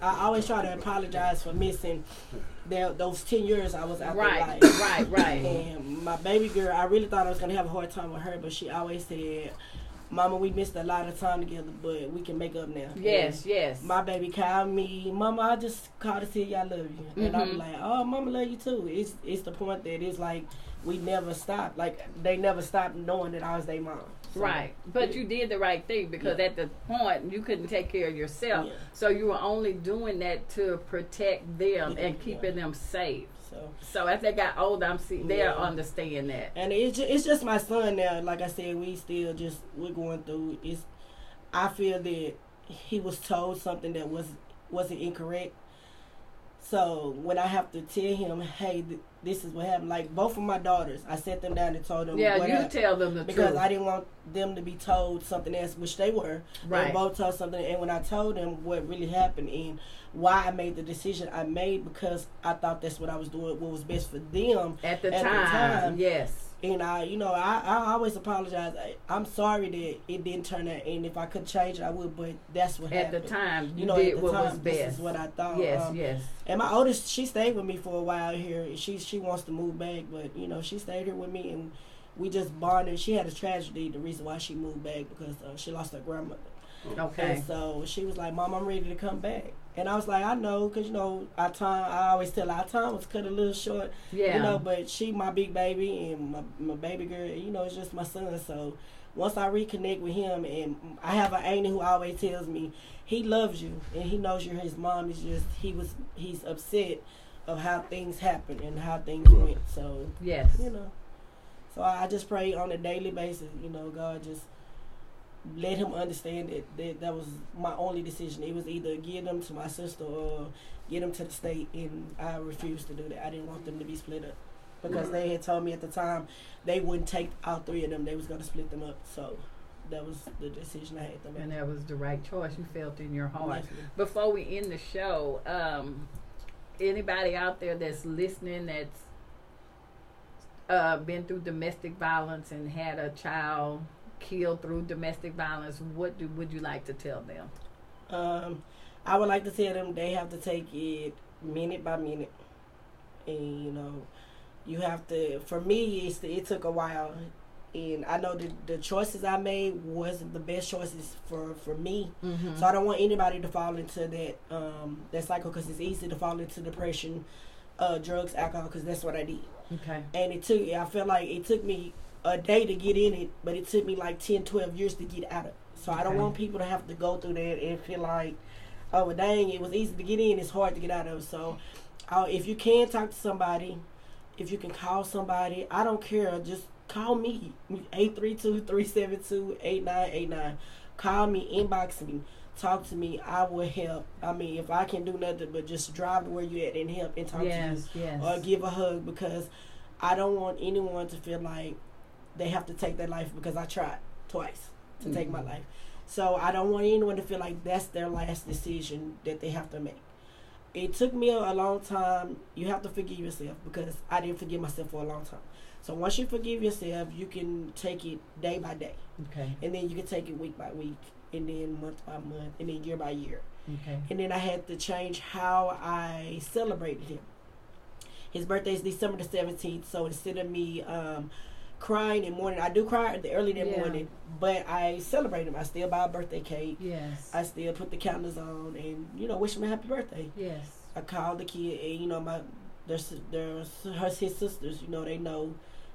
try to apologize for missing those 10 years I was out there. Right. And my baby girl, I really thought I was gonna have a hard time with her, but she always said, Mama, we missed a lot of time together, but we can make up now. Yes. My baby called me, Mama, I just called to see you, I love you. And I'm like, oh, Mama love you too. It's the point that it's like we never stopped. Like they never stopped knowing that I was their mom. So, right. But you did the right thing, because at the point you couldn't take care of yourself. So you were only doing that to protect them and keeping them safe. So as they got older, they'll understand that. And it's just my son now. Like I said, we're going through. I feel that he was told something that wasn't incorrect. So when I have to tell him, hey, this is what happened. Like both of my daughters, I sat them down and told them. Yeah, you tell them the truth. Because I didn't want them to be told something else, which they were. Right. They both told something, and when I told them what really happened and why I made the decision I made, because I thought that's what I was doing, what was best for them at the time. Yes. And I always apologize. I'm sorry that it didn't turn out, and if I could change it, I would. But that's what happened. At the time, did what was best. This is what I thought. Yes. And my oldest, she stayed with me for a while here. She wants to move back, but she stayed here with me, and we just bonded. She had a tragedy. The reason why she moved back, because she lost her grandmother. Okay. And so she was like, Mom, I'm ready to come back. And I was like, I know, because, I always tell her our time was cut a little short. Yeah. But she my big baby, and my baby girl, it's just my son. So once I reconnect with him, and I have an auntie who always tells me, he loves you, and he knows you're his mom. It's just, he's upset of how things happen and how things went. So, yes. So I just pray on a daily basis, God just let him understand that was my only decision. It was either give them to my sister or get them to the state, and I refused to do that. I didn't want them to be split up, because they had told me at the time they wouldn't take all 3 of them. They was going to split them up. So that was the decision I had to make. And that was the right choice you felt in your heart. Yes. Before we end the show, anybody out there that's listening that's been through domestic violence and had a child killed through domestic violence, what would you like to tell them? I would like to tell them they have to take it minute by minute, and you have to. For me, it took a while, and I know the choices I made wasn't the best choices for me. So I don't want anybody to fall into that cycle, because it's easy to fall into depression, drugs, alcohol, because that's what I did. Okay. And I felt like it took me a day to get in it, but it took me like 10-12 years to get out of it. So I don't want people to have to go through that and feel like, oh, well, dang, it was easy to get in, it's hard to get out of. So If you can talk to somebody, if you can call somebody, I don't care. Just call me, 832-372-8989. Call me, inbox me, talk to me. I will help. I mean, if I can do nothing but just drive to where you at and help and talk to you, or give a hug, because I don't want anyone to feel like they have to take their life, because I tried twice to take my life. So I don't want anyone to feel like that's their last decision that they have to make. It took me a long time. You have to forgive yourself, because I didn't forgive myself for a long time. So once you forgive yourself, you can take it day by day. Okay. And then you can take it week by week, and then month by month, and then year by year. Okay. And then I had to change how I celebrated him. His birthday is December the 17th, so instead of me crying in the morning, I do cry early that morning, but I celebrate him. I still buy a birthday cake. Yes. I still put the candles on and, wish him a happy birthday. Yes. I call the kid, and, there's his sisters, they know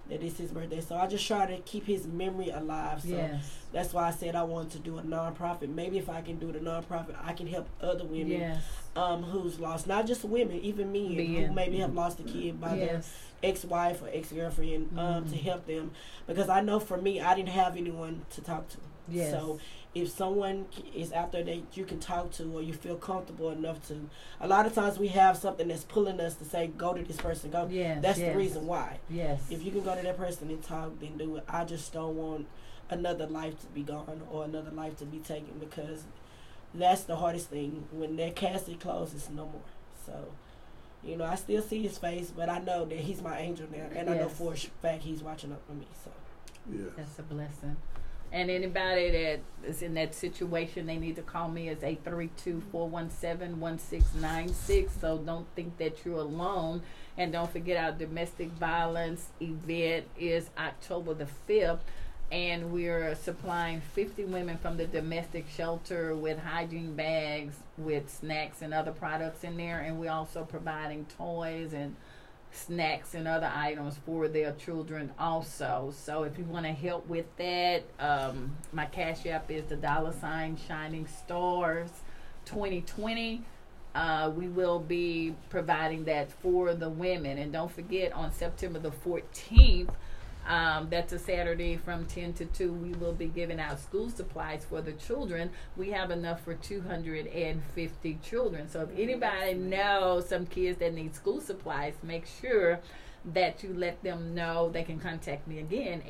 that it's his birthday. So I just try to keep his memory alive. So that's why I said I wanted to do a nonprofit. Maybe if I can do the nonprofit, I can help other women who's lost, not just women, even men who maybe have lost a kid by their ex-wife or ex-girlfriend, to help them. Because I know for me, I didn't have anyone to talk to. Yes. So if someone is out there that you can talk to, or you feel comfortable enough to, a lot of times we have something that's pulling us to say, go to this person, go. That's the reason why. Yes. If you can go to that person and talk, then do it. I just don't want another life to be gone or another life to be taken, because that's the hardest thing. When that casket closes, no more. So, I still see his face, but I know that he's my angel now, and I know for a fact he's watching up for me. So, that's a blessing. And anybody that is in that situation, they need to call me. It's 832-417-1696. So don't think that you're alone. And don't forget, our domestic violence event is October the 5th. And we're supplying 50 women from the domestic shelter with hygiene bags, with snacks and other products in there. And we're also providing toys and snacks and other items for their children also. So if you want to help with that, my Cash App is the $ Shining Stars 2020. We will be providing that for the women. And don't forget, on September the 14th, that's a Saturday from 10 to 2, we will be giving out school supplies for the children. We have enough for 250 children. So if anybody knows some kids that need school supplies, make sure that you let them know. They can contact me again,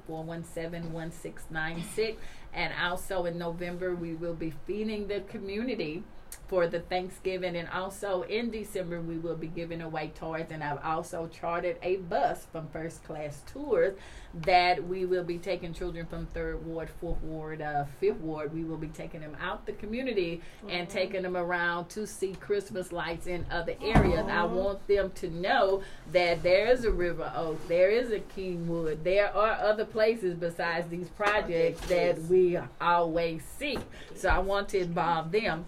832-417-1696. And also in November, we will be feeding the community for the Thanksgiving, and also in December we will be giving away toys. And I've also chartered a bus from First Class Tours that we will be taking children from 3rd Ward, 4th Ward, 5th Ward. We will be taking them out the community and taking them around to see Christmas lights in other areas. I want them to know that there is a River Oak, there is a Kingwood, there are other places besides these projects that we always see. So I want to involve them.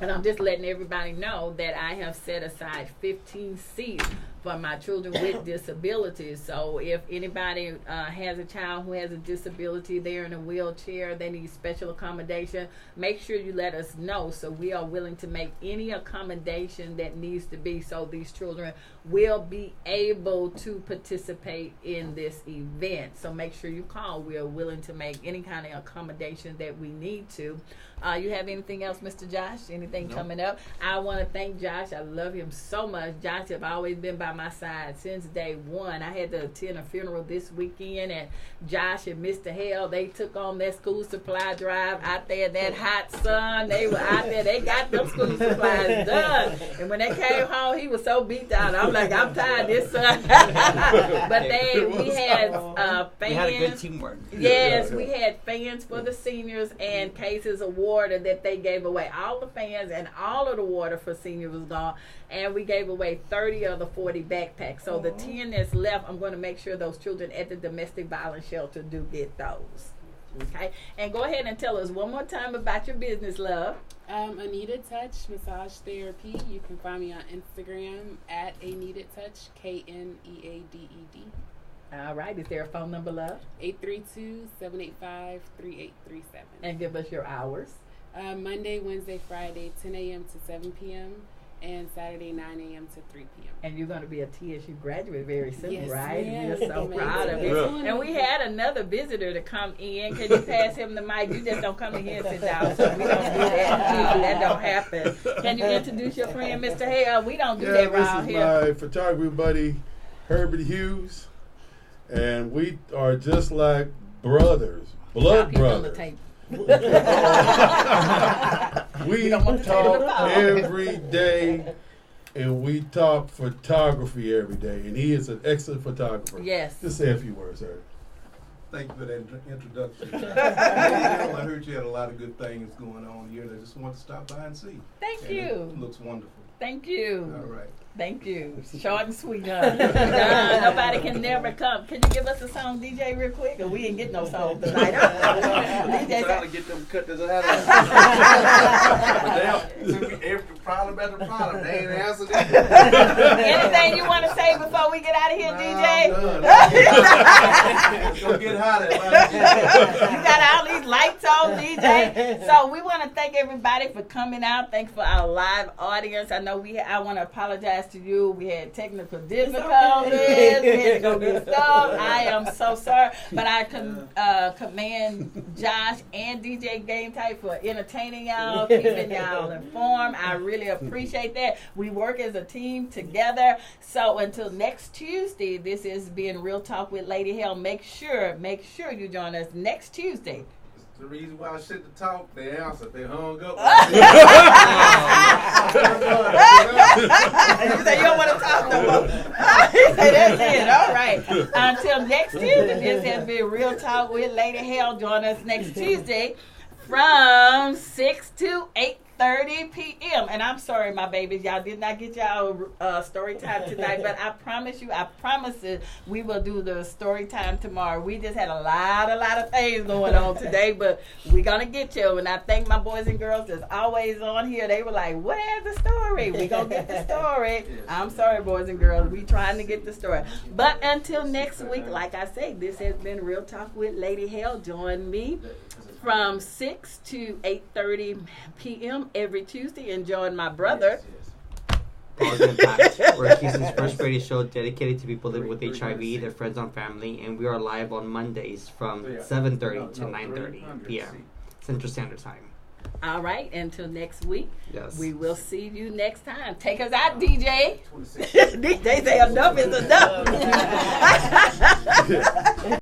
And I'm just letting everybody know that I have set aside 15 seats for my children with disabilities. So if anybody has a child who has a disability, they're in a wheelchair, they need special accommodation, make sure you let us know, so we are willing to make any accommodation that needs to be, so these children will be able to participate in this event. So make sure you call. We are willing to make any kind of accommodation that we need to. You have anything else, Mr. Josh? Anything coming up? I want to thank Josh. I love him so much. Josh has always been by my side since day one. I had to attend a funeral this weekend, and Josh and Mr. Hale, they took on that school supply drive out there in that hot sun. They were out there. They got them school supplies done. And when they came home, he was so beat down. I'm like, I'm tired of this sun. But we had fans. We had a good teamwork. Yes, we had fans for the seniors and cases of water that they gave away. All the fans and all of the water for seniors was gone, and we gave away 30 of the 40 backpacks. So the 10 that's left, I'm going to make sure those children at the domestic violence shelter do get those. Okay, and go ahead and tell us one more time about your business, love. Anita Touch Massage Therapy. You can find me on Instagram at Anita Touch, KNEADED. All right. Is there a phone number, love? 832-785-3837. And give us your hours. Monday, Wednesday, Friday, 10 a.m. to 7 p.m. and Saturday 9 a.m. to 3 p.m. And you're going to be a TSU graduate very soon, Yes, right? ma'am. We're so proud of you. And we had another visitor to come in. Can you pass him the mic? You just don't come in here and sit down, so we don't do that. That don't happen. Can you introduce your friend, Mr. Hale? We don't do that around here. This is my photography buddy, Herbert Hughes, and we are just like brothers, blood brothers. We talk every day, and we talk photography every day, and he is an excellent photographer. Yes. Just say a few words, sir. Thank you for that introduction. I heard you had a lot of good things going on here, and I just wanted to stop by and see. Thank you. It looks wonderful. Thank you. All right. Thank you. Short and sweet, huh? Nobody can never come. Can you give us a song, DJ, real quick? Or we ain't getting no song tonight. I'm trying to get them cut this out. Every problem after problem. They ain't answered it. Anything you want to say before we get out of here, DJ? It's going to get hotter. You got all these lights on, DJ. So we want to thank everybody for coming out. Thanks for our live audience. I know I want to apologize to you. We had technical difficulties. We had to go get stuff. I am so sorry. But I commend Josh and DJ Game Type for entertaining y'all, keeping y'all informed. I really appreciate that. We work as a team together. So until next Tuesday, this is being Real Talk with Lady Hale. Make sure you join us next Tuesday. The reason why I shit the talk, they answered. They hung up. You say you don't want to talk no more. He said that's it. All right. Until next Tuesday, this has been Real Talk with Lady Hale. Join us next Tuesday from 6 to 8:30 p.m. And I'm sorry, my babies, y'all did not get y'all story time tonight, but I promise you, we will do the story time tomorrow. We just had a lot of things going on today, but we're going to get you. And I thank my boys and girls that's always on here. They were like, where's the story? We're going to get the story. I'm sorry, boys and girls. We trying to get the story. But until next week, like I say, this has been Real Talk with Lady Hale. Join me from 6 to 8:30 p.m. every Tuesday, and join my brother. Pause Impact. We're Houston's first radio show dedicated to people living with HIV, their friends and family, and we are live on Mondays from 7:30 to 9:30 p.m. Central Standard Time. All right, until next week. Yes. We will see you next time. Take us out, DJ. DJ say enough is enough.